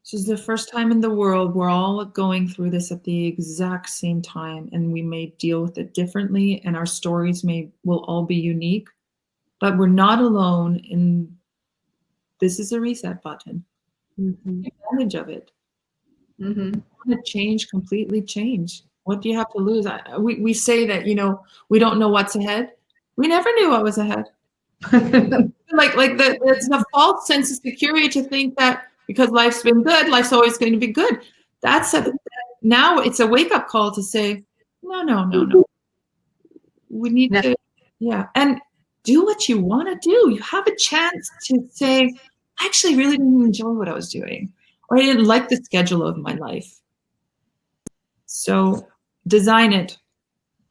This is the first time in the world we're all going through this at the exact same time, and we may deal with it differently, and our stories will all be unique, but we're not alone. And this is a reset button. Take advantage of it. Want to change, completely change. What do you have to lose? We say that, we don't know what's ahead. We never knew what was ahead. It's a false sense of security to think that because life's been good, life's always going to be good. Now it's a wake-up call to say, no. We need to, and do what you want to do. You have a chance to say, I actually really didn't enjoy what I was doing, or I didn't like the schedule of my life. So design it.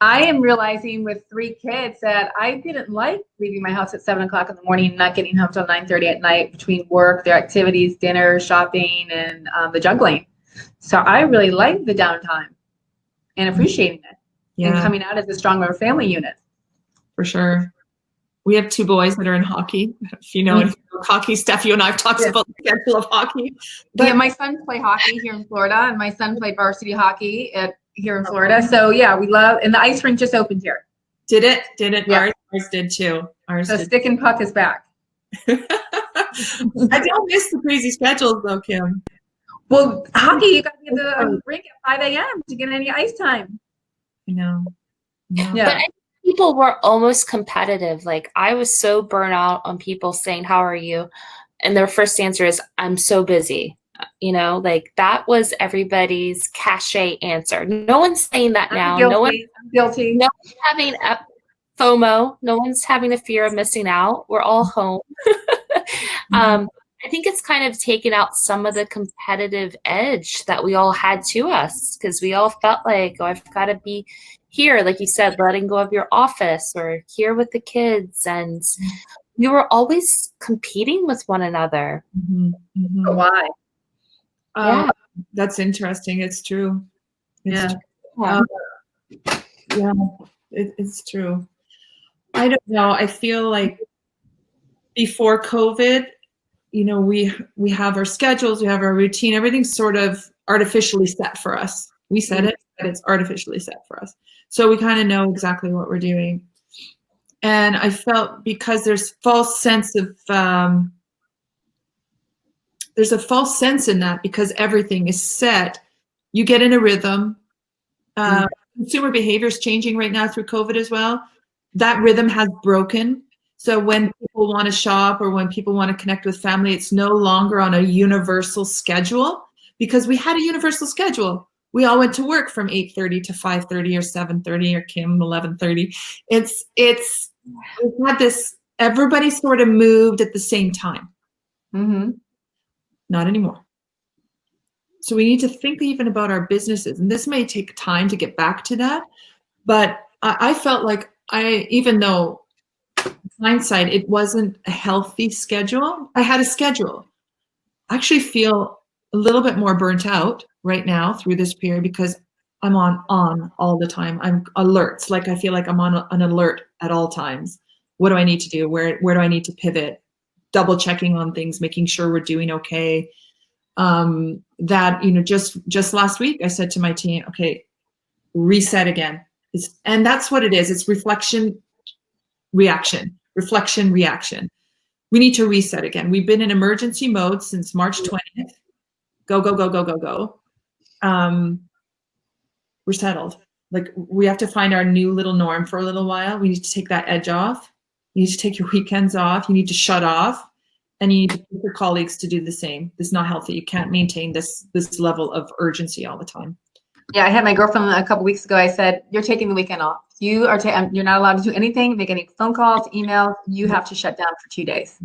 I am realizing with 3 kids that I didn't like leaving my house at 7 o'clock in the morning and not getting home till 9:30 at night between work, their activities, dinner, shopping, and the juggling. So I really like the downtime and appreciating it and coming out as a stronger family unit. For sure. We have 2 boys that are in hockey. If you know anything about hockey, Steph, you and I have talked about the schedule of hockey. But my sons play hockey here in Florida, and my son played varsity hockey here in Florida. So we love, and the ice rink just opened here. Did it? Yeah. Ours did too. Stick and puck is back. I don't miss the crazy schedules though, Kim. Well, hockey, you got to get the rink at 5 a.m. to get any ice time. I know. Yeah. But I think people were almost competitive. Like, I was so burnt out on people saying, how are you? And their first answer is, I'm so busy. That was everybody's cachet answer. No one's saying that now. I'm guilty. No one's having a FOMO. No one's having a fear of missing out. We're all home. I think it's kind of taken out some of the competitive edge that we all had to us, because we all felt like, I've got to be here, like you said, letting go of your office, or here with the kids. And we were always competing with one another. But why? That's interesting. It's true. It's true. I don't know. I feel like before COVID, we have our schedules, we have our routine, everything's sort of artificially set for us. We set it, but it's artificially set for us. So we kind of know exactly what we're doing. And I felt, because there's a false sense in that, because everything is set, you get in a rhythm. Consumer behavior is changing right now through COVID as well. That rhythm has broken. So when people want to shop, or when people want to connect with family, it's no longer on a universal schedule, because we had a universal schedule. We all went to work from 8:30 to 5:30 or 7:30 or Kim 11:30. It's had this, everybody sort of moved at the same time. Not anymore. So we need to think even about our businesses, and this may take time to get back to that. But I felt like even though hindsight, it wasn't a healthy schedule, I had a schedule. I actually feel a little bit more burnt out right now through this period, because I'm on all the time. I'm alert. Like, I feel like I'm on an alert at all times. What do I need to do? Where do I need to pivot? Double checking on things, making sure we're doing okay. Just last week, I said to my team, okay, reset again. And that's what it is. It's reflection, reaction, reflection, reaction. we need to reset again. We've been in emergency mode since March 20th. Go, go, go, go, go, go. We're settled. Like, we have to find our new little norm for a little while. We need to take that edge off. You need to take your weekends off. You need to shut off, and you need to push your colleagues to do the same. This is not healthy. You can't maintain this level of urgency all the time. Yeah, I had my girlfriend a couple weeks ago. I said, "You're taking the weekend off. You are. You're not allowed to do anything. Make any phone calls, emails. You have to shut down for 2 days."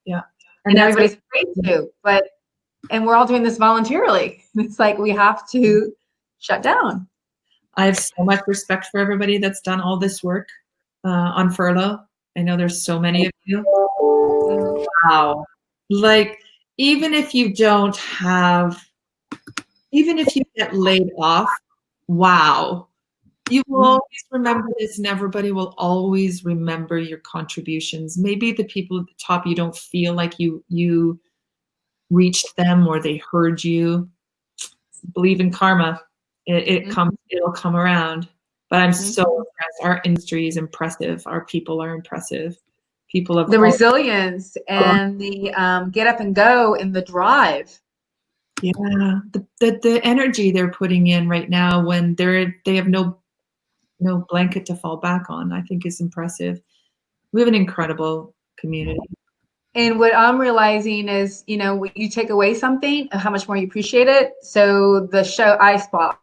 Yeah, and everybody's afraid to. And we're all doing this voluntarily. It's like we have to shut down. I have so much respect for everybody that's done all this work on furlough. I know there's so many of you. Wow. Like, even if you get laid off, wow. You will always remember this, and everybody will always remember your contributions. Maybe the people at the top, you don't feel like you reached them or they heard you. Believe in karma. It'll come around. But I'm so impressed. Our industry is impressive. Our people are impressive. People of the resilience and the get up and go and the drive. Yeah, the energy they're putting in right now when they have no blanket to fall back on, I think is impressive. We have an incredible community. And what I'm realizing is, when you take away something, how much more you appreciate it. So the show iSpa,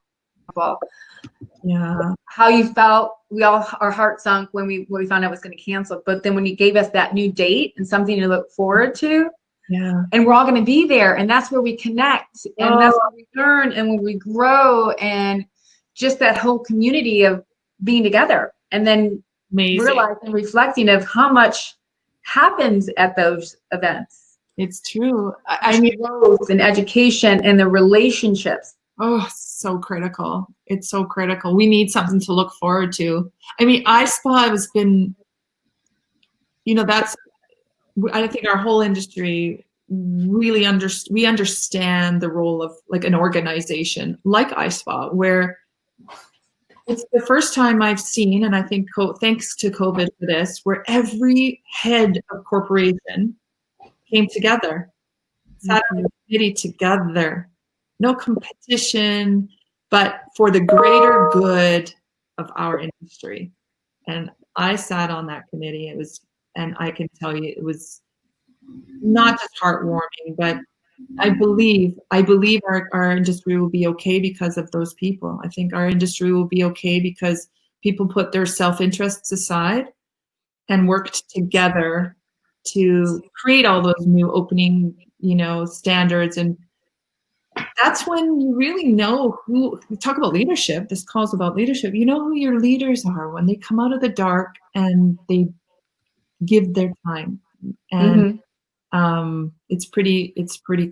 Yeah, how you felt, our heart sunk when we found out it was going to cancel. But then when you gave us that new date and something to look forward to, yeah, and we're all going to be there, and that's where we connect, and that's where we learn, and when we grow, and just that whole community of being together, and then realizing, reflecting of how much happens at those events. It's true. I mean, growth and education and the relationships. Oh, so critical. It's so critical. We need something to look forward to. I mean, iSpa has been, I think our whole industry really we understand the role of like an organization like iSpa, where it's the first time I've seen, and I think thanks to COVID for this, where every head of corporation came together, sat on the committee together. No competition, but for the greater good of our industry. And I sat on that committee. And I can tell you, it was not just heartwarming, but I believe our industry will be okay because of those people. I think our industry will be okay because people put their self-interests aside and worked together to create all those new opening, standards. And that's when you really know who. We talk about leadership. This call's about leadership. You know who your leaders are when they come out of the dark and they give their time. And it's pretty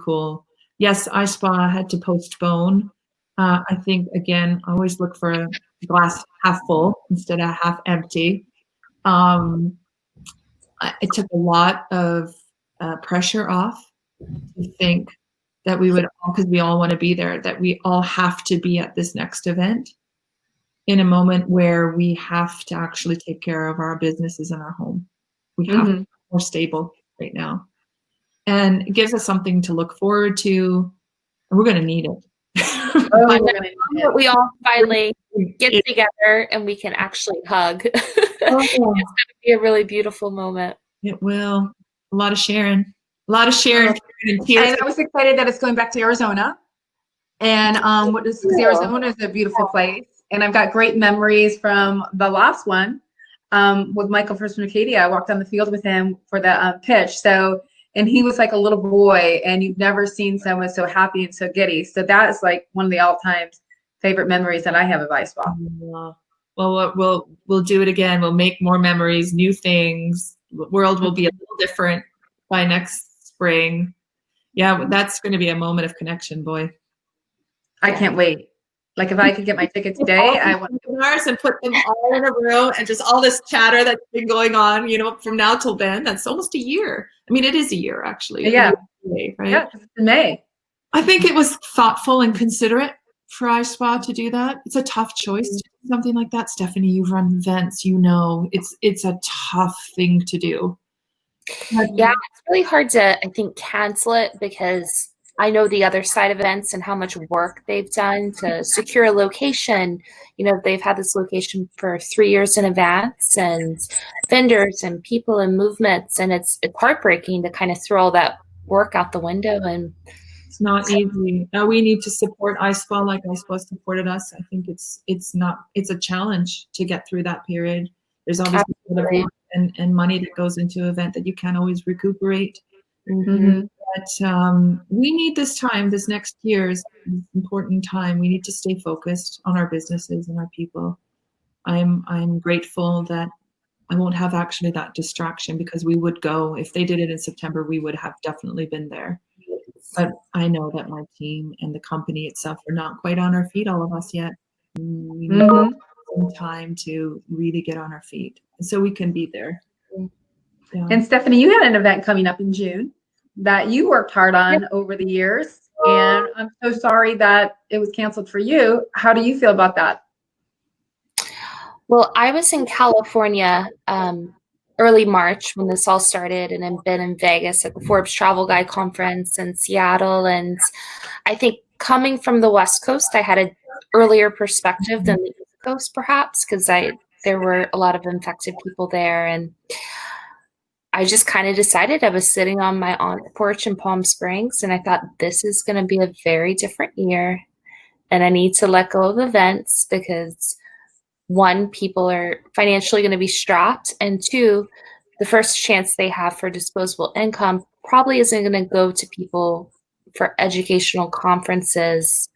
cool. Yes, iSpa had to postpone. I think, again, I always look for a glass half full instead of half empty. It took a lot of pressure off to think that we would all, because we all want to be there, that we all have to be at this next event in a moment where we have to actually take care of our businesses and our home. We have to be more stable right now. And it gives us something to look forward to, and we're going to need it. We all finally get together and we can actually hug. It's going to be a really beautiful moment. It will. A lot of sharing. And tears. And I was excited that it's going back to Arizona. And Arizona is a beautiful place. And I've got great memories from the last one with Michael First from Acadia. I walked on the field with him for the pitch. And he was like a little boy, and you've never seen someone so happy and so giddy. So that is like one of the all-time favorite memories that I have of iSpa. Well, we'll do it again. We'll make more memories, new things. The world will be a little different by next spring. Yeah, that's going to be a moment of connection, boy. I can't wait. Like, if I could get my ticket today, I want to and put them all in a room, and just all this chatter that's been going on, from now till then. That's almost a year. I mean, it is a year, actually. Yeah. May, right? Yeah, it's in May. I think it was thoughtful and considerate for iSpa to do that. It's a tough choice to do something like that. Stephanie, you've run events, it's a tough thing to do. Yeah, it's really hard to, I think, cancel it because I know the other side of events and how much work they've done to secure a location. You know, they've had this location for 3 years in advance, and vendors and people and movements, and it's heartbreaking to kind of throw all that work out the window. And It's not easy. We need to support ISPA like ISPA supported us. I think it's a challenge to get through that period. There's obviously a lot of work and money that goes into an event that you can't always recuperate. But we need this time, this next year is an important time. We need to stay focused on our businesses and our people. I'm grateful that I won't have actually that distraction, because we would go, if they did it in September, we would have definitely been there. But I know that my team and the company itself are not quite on our feet, all of us yet. We need some time to really get on our feet, so we can be there. Yeah. And Stephanie, you had an event coming up in June that you worked hard on over the years, and I'm so sorry that it was canceled for you. How do you feel about that? Well, I was in California early March when this all started, and I've been in Vegas at the Forbes Travel Guide Conference in Seattle. And I think coming from the West Coast, I had an earlier perspective than the East Coast, perhaps, because there were a lot of infected people there. And I just kind of decided, I was sitting on my aunt's porch in Palm Springs, and I thought, this is going to be a very different year, and I need to let go of events because, one, people are financially going to be strapped, and two, the first chance they have for disposable income probably isn't going to go to people for educational conferences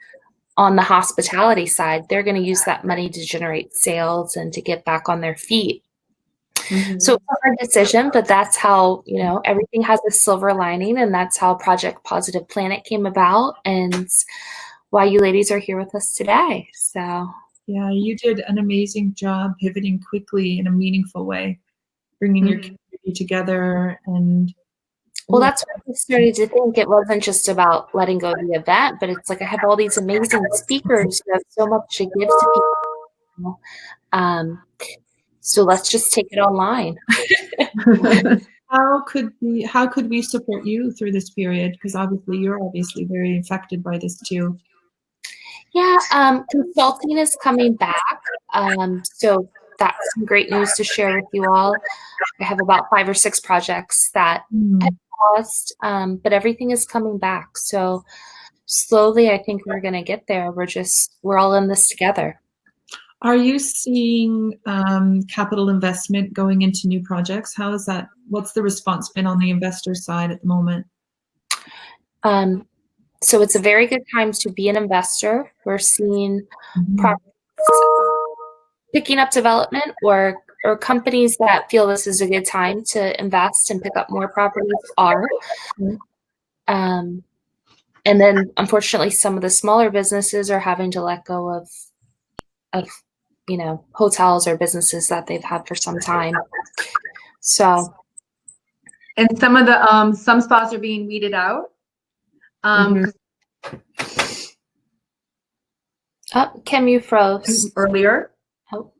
on the hospitality side. They're going to use that money to generate sales and to get back on their feet. So it's a hard decision, but that's how, everything has a silver lining, and that's how Project Positive Planet came about, and why you ladies are here with us today. So yeah, you did an amazing job pivoting quickly in a meaningful way, bringing your community together. And well, that's what I started to think. It wasn't just about letting go of the event, but it's like I have all these amazing speakers who have so much to give to people. So let's just take it online. How could we support you through this period? Because you're obviously very affected by this too. Yeah, consulting is coming back. So that's some great news to share with you all. I have about 5 or 6 projects that have paused, but everything is coming back. So slowly, I think we're going to get there. We're all in this together. Are you seeing capital investment going into new projects? How is that? What's the response been on the investor side at the moment? So it's a very good time to be an investor. We're seeing projects picking up development, or companies that feel this is a good time to invest and pick up more properties are. And then, unfortunately, some of the smaller businesses are having to let go of hotels or businesses that they've had for some time. So, and some of the some spas are being weeded out. Kim, you froze earlier. Oh.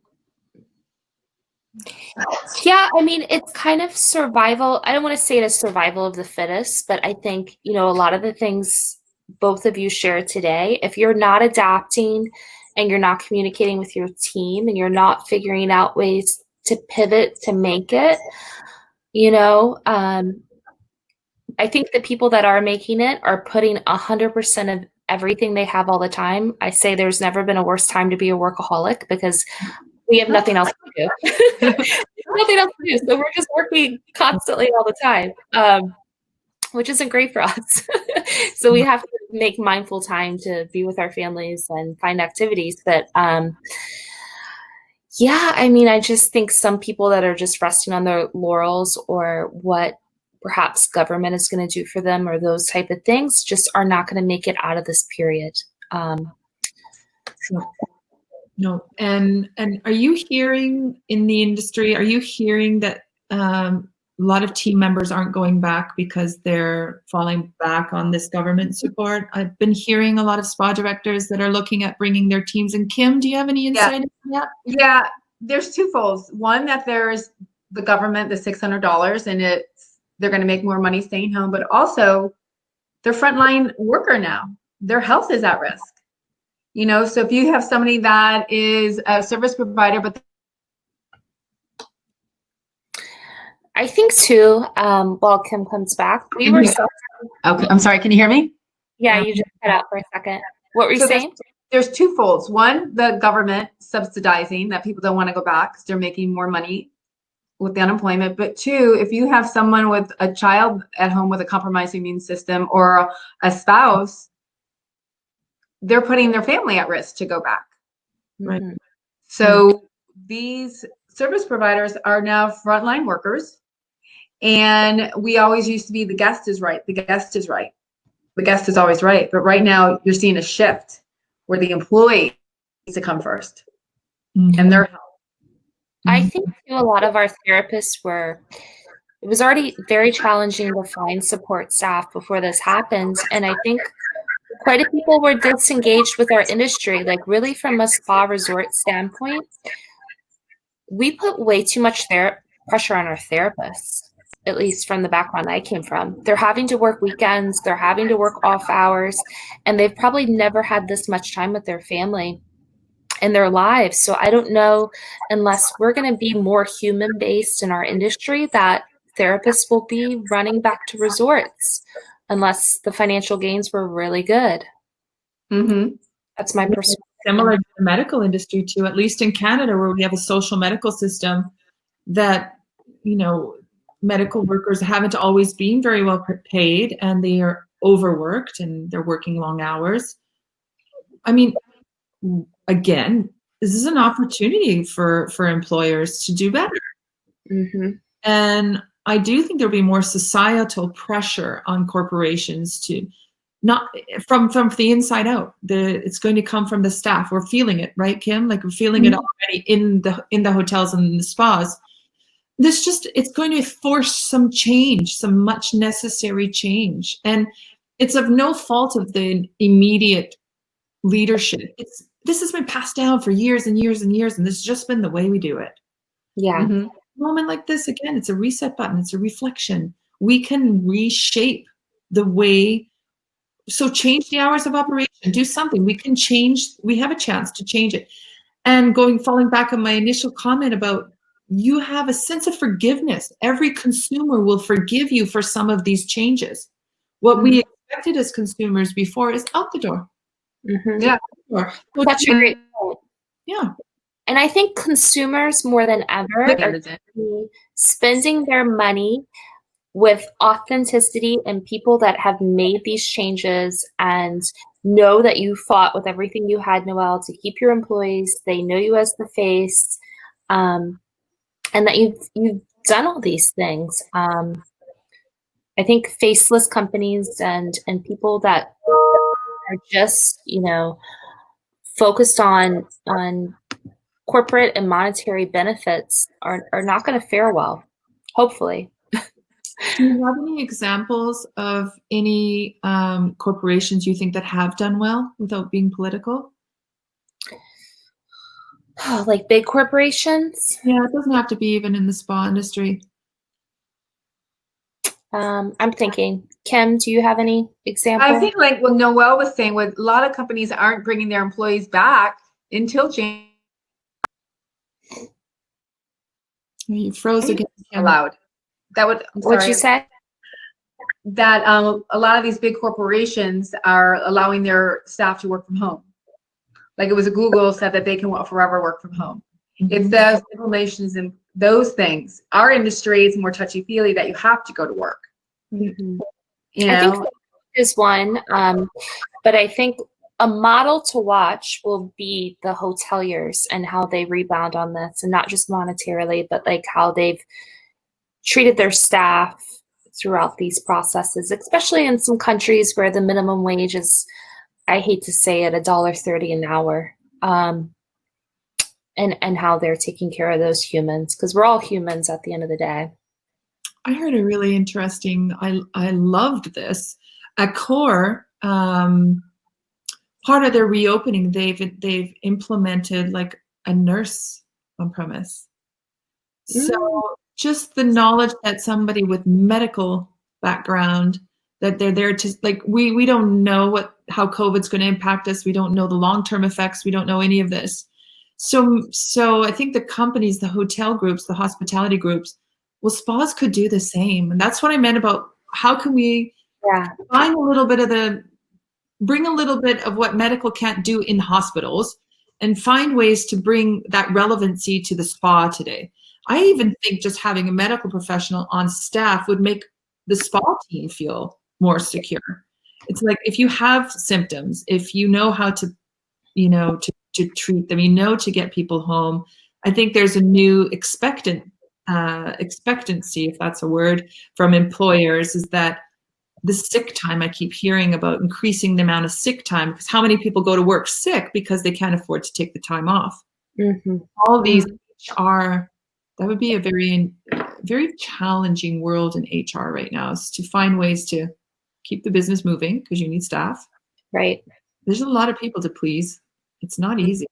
Yeah, I mean, it's kind of survival. I don't want to say it is survival of the fittest, but I think, a lot of the things both of you shared today, if you're not adapting and you're not communicating with your team and you're not figuring out ways to pivot to make it, I think the people that are making it are putting 100% of everything they have all the time. I say there's never been a worse time to be a workaholic, because we have nothing else to do. Nothing else to do. So we're just working constantly all the time, which isn't great for us. So we have to make mindful time to be with our families and find activities. But yeah, I mean, I just think some people that are just resting on their laurels, or what perhaps government is going to do for them, or those type of things, just are not going to make it out of this period. No. And are you hearing in the industry, are you hearing that a lot of team members aren't going back because they're falling back on this government support? I've been hearing a lot of spa directors that are looking at bringing their teams in. Kim, do you have any insight into that? Yeah, there's two folds. One, that there's the government, the $600, and they're going to make more money staying home, but also they're frontline worker now. Their health is at risk. You know, so if you have somebody that is a service provider, but I think too, while Kim comes back, we were, okay, I'm sorry, can you hear me? yeah, you just cut out for a second. What were you saying? There's two folds. One, the government subsidizing that people don't want to go back because they're making more money with the unemployment. But two, if you have someone with a child at home with a compromised immune system or a spouse, they're putting their family at risk to go back. Right. So these service providers are now frontline workers. And we always used to be the guest is right. The guest is right. The guest is always right. But right now you're seeing a shift where the employee needs to come first and their health. I think too, a lot of our therapists it was already very challenging to find support staff before this happened. And I think quite a few people were disengaged with our industry, like really from a spa resort standpoint. We put way too much pressure on our therapists, at least from the background I came from. They're having to work weekends, they're having to work off hours, and they've probably never had this much time with their family in their lives. So I don't know, unless we're going to be more human-based in our industry, that therapists will be running back to resorts unless the financial gains were really good. That's my perspective. Similar to the medical industry too, at least in Canada, where we have a social medical system that, you know, medical workers haven't always been very well paid, and they are overworked and they're working long hours. I mean, again, this is an opportunity for employers to do better. And I do think there'll be more societal pressure on corporations to not from the inside out. It's going to come from the staff. We're feeling it, right, Kim? Like we're feeling it already in the hotels and the spas. It's going to force some change, some much necessary change. And it's of no fault of the immediate leadership. This has been passed down for years and years and years, and this has just been the way we do it. Yeah. A moment like this, again, it's a reset button. It's a reflection. We can reshape the way. So change the hours of operation. Do something. We can change. We have a chance to change it. And falling back on my initial comment about, you have a sense of forgiveness. Every consumer will forgive you for some of these changes. What we expected as consumers before is out the door. Yeah. Such a great point. Yeah. And I think consumers more than ever are spending their money with authenticity and people that have made these changes and know that you fought with everything you had, Noel, to keep your employees. They know you as the face, and that you've done all these things. I think faceless companies and people that are just, you know, focused on corporate and monetary benefits are not going to fare well, hopefully. Do you have any examples of any corporations you think that have done well without being political? Like big corporations? Yeah, it doesn't have to be even in the spa industry. I'm thinking. Kim, do you have any examples? I think like what Noel was saying, with a lot of companies aren't bringing their employees back until January. You froze again. Allowed. What'd you say? That a lot of these big corporations are allowing their staff to work from home. Like it was Google said that they can forever work from home. It's those implementations and those things. Our industry is more touchy-feely that you have to go to work. You know? I think that is one, but I think a model to watch will be the hoteliers and how they rebound on this, and not just monetarily, but like how they've treated their staff throughout these processes, especially in some countries where the minimum wage is, I hate to say it, $1.30 an hour, and how they're taking care of those humans, because we're all humans at the end of the day. I heard a really interesting, I loved this. At Core, part of their reopening, they've implemented like a nurse on premise. So just the knowledge that somebody with medical background, that they're there to, like, we don't know how COVID's going to impact us. We don't know the long-term effects. We don't know any of this. So I think the companies, the hotel groups, the hospitality groups, well, spas could do the same. And that's what I meant about how can we find a little bit of bring a little bit of what medical can't do in hospitals and find ways to bring that relevancy to the spa today. I even think just having a medical professional on staff would make the spa team feel more secure. It's like, if you have symptoms, if you know how to, to treat them, to get people home, I think there's a new expectancy, if that's a word, from employers, is that the sick time, I keep hearing about increasing the amount of sick time, because how many people go to work sick because they can't afford to take the time off? All these HR, that would be a very, very challenging world in HR right now, is to find ways to keep the business moving, because you need staff. Right. There's a lot of people to please. It's not easy.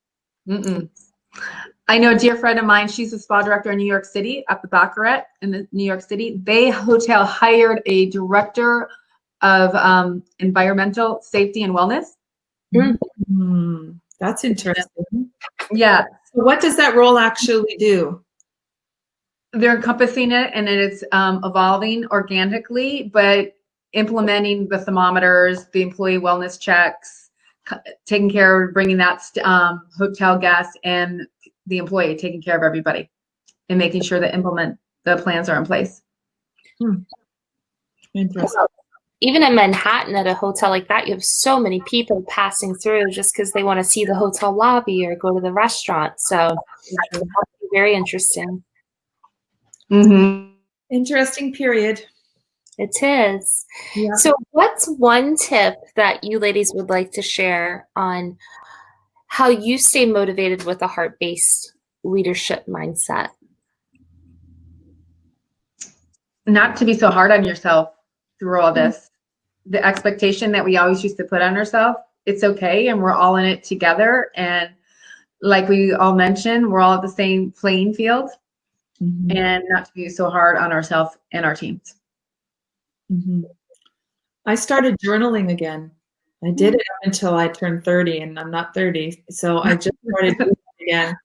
I know a dear friend of mine, she's a spa director in New York City, at the Baccarat in New York City. They hotel hired a director of environmental safety and wellness. That's interesting. Yeah. So what does that role actually do? They're encompassing it, and it's evolving organically, but implementing the thermometers, the employee wellness checks, taking care of bringing that hotel guest and the employee, taking care of everybody, and making sure that the plans are in place. Interesting. Even in Manhattan, at a hotel like that, you have so many people passing through just because they want to see the hotel lobby or go to the restaurant. So it's very interesting. Interesting period. It is. Yeah. So what's one tip that you ladies would like to share on how you stay motivated with a heart-based leadership mindset? Not to be so hard on yourself through all this. The expectation that we always used to put on ourselves, it's okay, and we're all in it together. And like we all mentioned, we're all at the same playing field, and not to be so hard on ourselves and our teams. I started journaling again. I did it up until I turned 30, and I'm not 30. So I just started doing it again.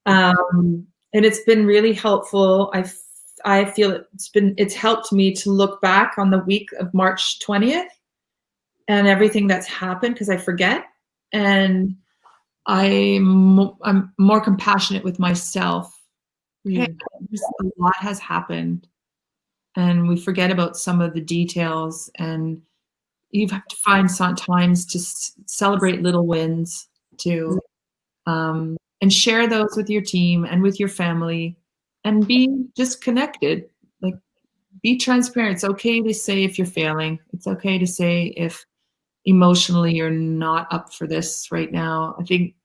And it's been really helpful. I feel it's helped me to look back on the week of March 20th and everything that's happened, because I forget, and I'm more compassionate with myself. A lot has happened, and we forget about some of the details, and you have to find sometimes to celebrate little wins too, and share those with your team and with your family. And be just connected, like, be transparent. It's okay to say if you're failing. It's okay to say if emotionally you're not up for this right now. I think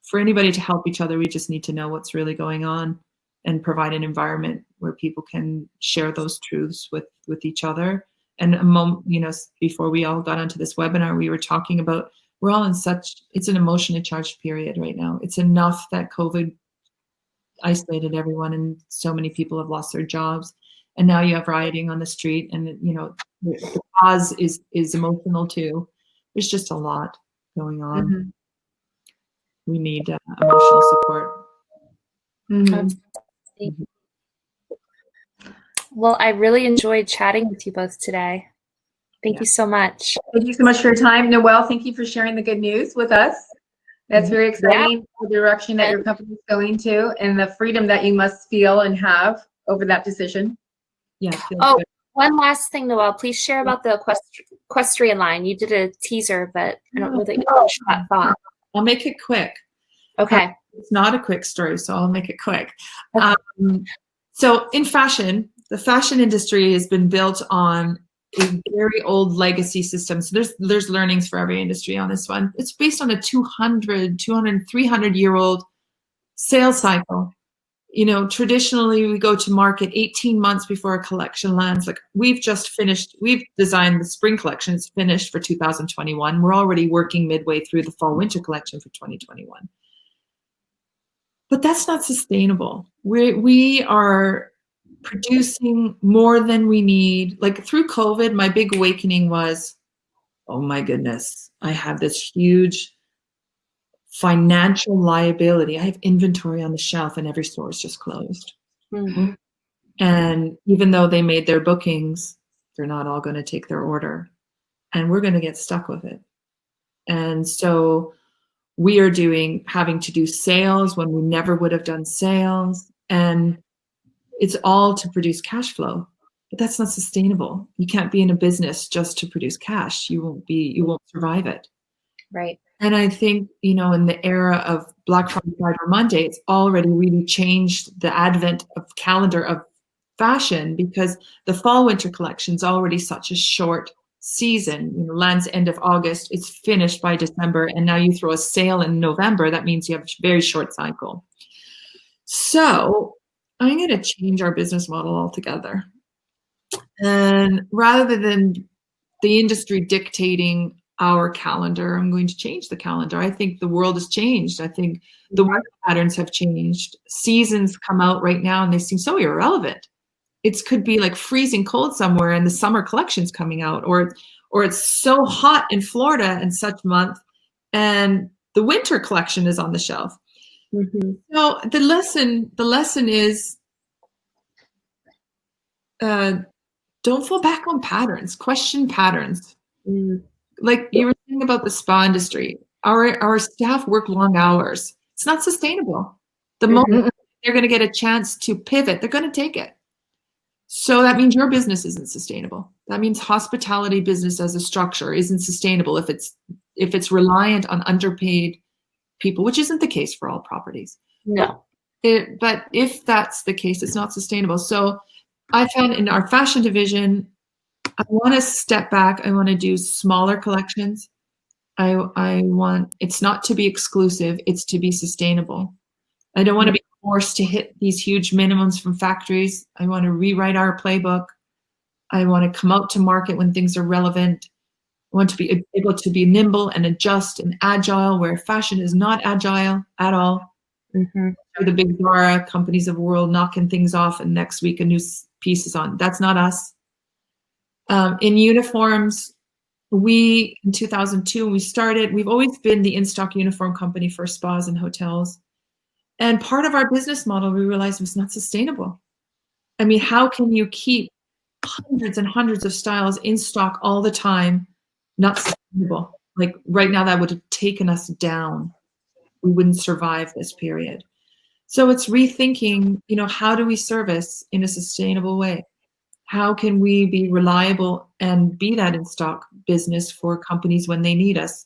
for anybody to help each other, we just need to know what's really going on and provide an environment where people can share those truths with each other. And a moment, before we all got onto this webinar, we were talking about, we're all in it's an emotionally charged period right now. It's enough that COVID isolated everyone, and so many people have lost their jobs, and now you have rioting on the street, and the cause is emotional too. There's just a lot going on. We need emotional support. Well, I really enjoyed chatting with you both today. Thank you so much. Thank you so much for your time. Noel, thank you for sharing the good news with us. That's very exciting, the direction that your company is going to, and the freedom that you must feel and have over that decision. Yeah. Oh, one last thing, Noel, please share about the equestrian line. You did a teaser, but I don't know that you finished that thought. I'll make it quick. Okay. It's not a quick story, so I'll make it quick. So in fashion, the fashion industry has been built on a very old legacy system. So there's learnings for every industry on this one. It's based on a 300-year-old sales cycle. Traditionally we go to market 18 months before a collection lands. Like, we've designed the spring collection. It's finished for 2021. We're already working midway through the fall winter collection for 2021. but that's not sustainable. We are producing more than we need. Like through COVID, my big awakening was, oh my goodness, I have this huge financial liability. I have inventory on the shelf and every store is just closed. Mm-hmm. And even though they made their bookings, they're not all going to take their order. And we're going to get stuck with it. And so we are having to do sales when we never would have done sales. And it's all to produce cash flow. But that's not sustainable. You can't be in a business just to produce cash. You won't survive it. Right. And I think, in the era of Black Friday, Cyber Monday, it's already really changed the advent of calendar of fashion, because the fall winter collection is already such a short season. Lands end of August, it's finished by December, and now you throw a sale in November. That means you have a very short cycle. So I'm going to change our business model altogether. And rather than the industry dictating our calendar, I'm going to change the calendar. I think the world has changed. I think the weather patterns have changed. Seasons come out right now and they seem so irrelevant. It could be like freezing cold somewhere and the summer collection's coming out, or it's so hot in Florida in such month and the winter collection is on the shelf. Mm-hmm. So the lesson is, don't fall back on patterns, question patterns. Mm. Like you were saying about the spa industry, our staff work long hours. It's not sustainable. The moment they're going to get a chance to pivot, they're going to take it. So that means your business isn't sustainable. That means hospitality business as a structure isn't sustainable if it's reliant on underpaid people, which isn't the case for all properties. No. But if that's the case, it's not sustainable. So I found in our fashion division, I want to step back. I want to do smaller collections. I want it's not to be exclusive. It's to be sustainable. I don't want to be forced to hit these huge minimums from factories. I want to rewrite our playbook. I want to come out to market when things are relevant. I want to be able to be nimble and adjust and agile, where fashion is not agile at all. Mm-hmm. The big Zara companies of the world knocking things off and next week a new piece is on. That's not us. In uniforms, in 2002, when we started, we've always been the in-stock uniform company for spas and hotels. And part of our business model, we realized, was not sustainable. I mean, how can you keep hundreds and hundreds of styles in stock all the time? Not sustainable. Like right now, that would have taken us down. We wouldn't survive this period. So it's rethinking, how do we service in a sustainable way? How can we be reliable and be that in-stock business for companies when they need us?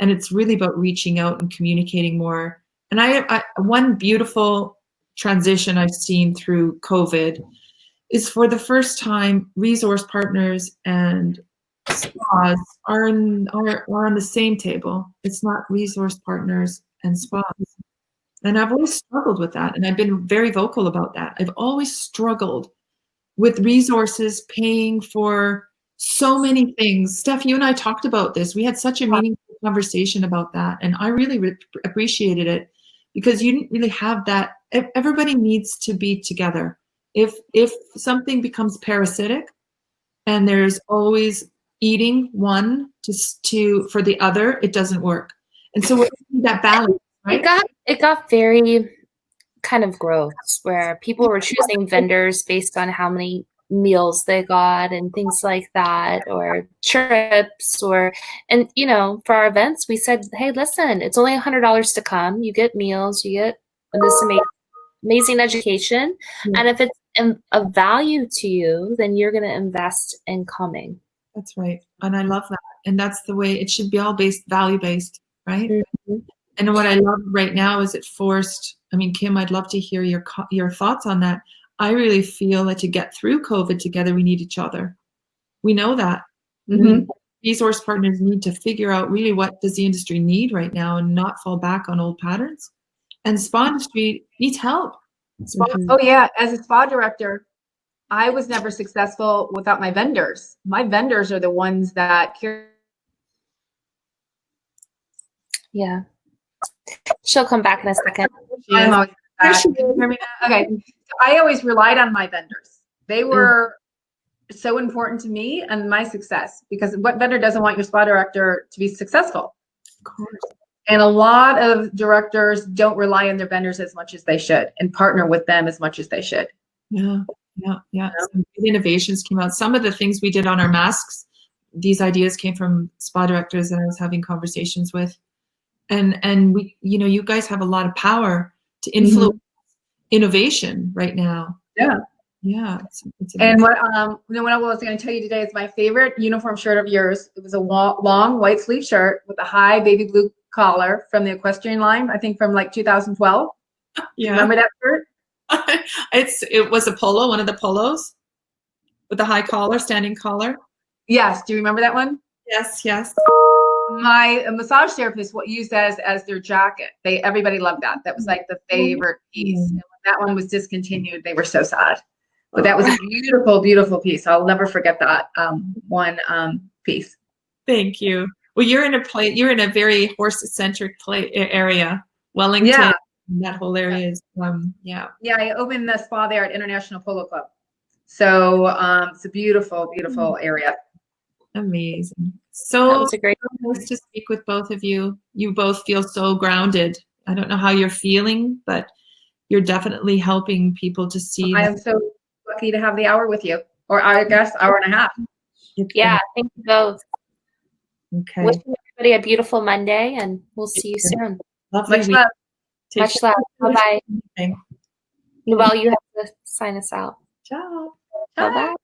And it's really about reaching out and communicating more. And I one beautiful transition I've seen through COVID is, for the first time, resource partners and spas are on the same table. It's not resource partners and spas. And I've always struggled with that. And I've been very vocal about that. I've always struggled with resources paying for so many things. Steph, you and I talked about this. We had such a meaningful conversation about that. And I really appreciated it, because you didn't really have that. Everybody needs to be together. If something becomes parasitic and there's always eating one for the other, it doesn't work. And so we need that balance, right? It got very kind of gross, where people were choosing vendors based on how many meals they got and things like that, or trips, and for our events, we said, hey, listen, it's only $100 to come. You get meals, you get this amazing education. And if it's of value to you, then you're going to invest in coming. That's right. And I love that. And that's the way it should be, all value-based, right? Mm-hmm. And what I love right now is it forced, Kim, I'd love to hear your thoughts on that. I really feel that to get through COVID together, we need each other. We know that. Mm-hmm. Resource partners need to figure out really what does the industry need right now and not fall back on old patterns. And spa industry needs help. Oh yeah, as a spa director, I was never successful without my vendors. My vendors are the ones that carry. Yeah. She'll come back in a second. I'm always There that. she Can you is. hear me now? Okay. So I always relied on my vendors. They were so important to me and my success, because what vendor doesn't want your spa director to be successful? Of course. And a lot of directors don't rely on their vendors as much as they should and partner with them as much as they should. Yeah. Some good innovations came out. Some of the things we did on our masks, these ideas came from spa directors that I was having conversations with. And we, you guys have a lot of power to influence innovation right now. Yeah. It's And what I was going to tell you today is my favorite uniform shirt of yours. It was a long white sleeve shirt with a high baby blue collar from the Equestrian line, I think from like 2012. Yeah. Remember that shirt? It was a polo, one of the polos with the high collar, standing collar. Yes. Do you remember that one? Yes. My massage therapist used that as their jacket. Everybody loved that. That was like the favorite piece. And when that one was discontinued, they were so sad. But that was a beautiful, beautiful piece. I'll never forget that one piece. Thank you. Well, you're in a very horse-centric area. Wellington, Yeah. that whole area is Yeah, I opened the spa there at International Polo Club. So it's a beautiful, beautiful area. Amazing. That was a great Nice to speak with both of you. You both feel so grounded. I don't know how you're feeling, but you're definitely helping people to see. I am so lucky to have the hour with you, or I guess hour and a half. Yeah, thank you both. Okay. Wishing everybody a beautiful Monday, and we'll see you soon. Lovely Much week. love. Much love. Bye-bye. Okay. Noel, you have to sign us out. Ciao. Bye-bye.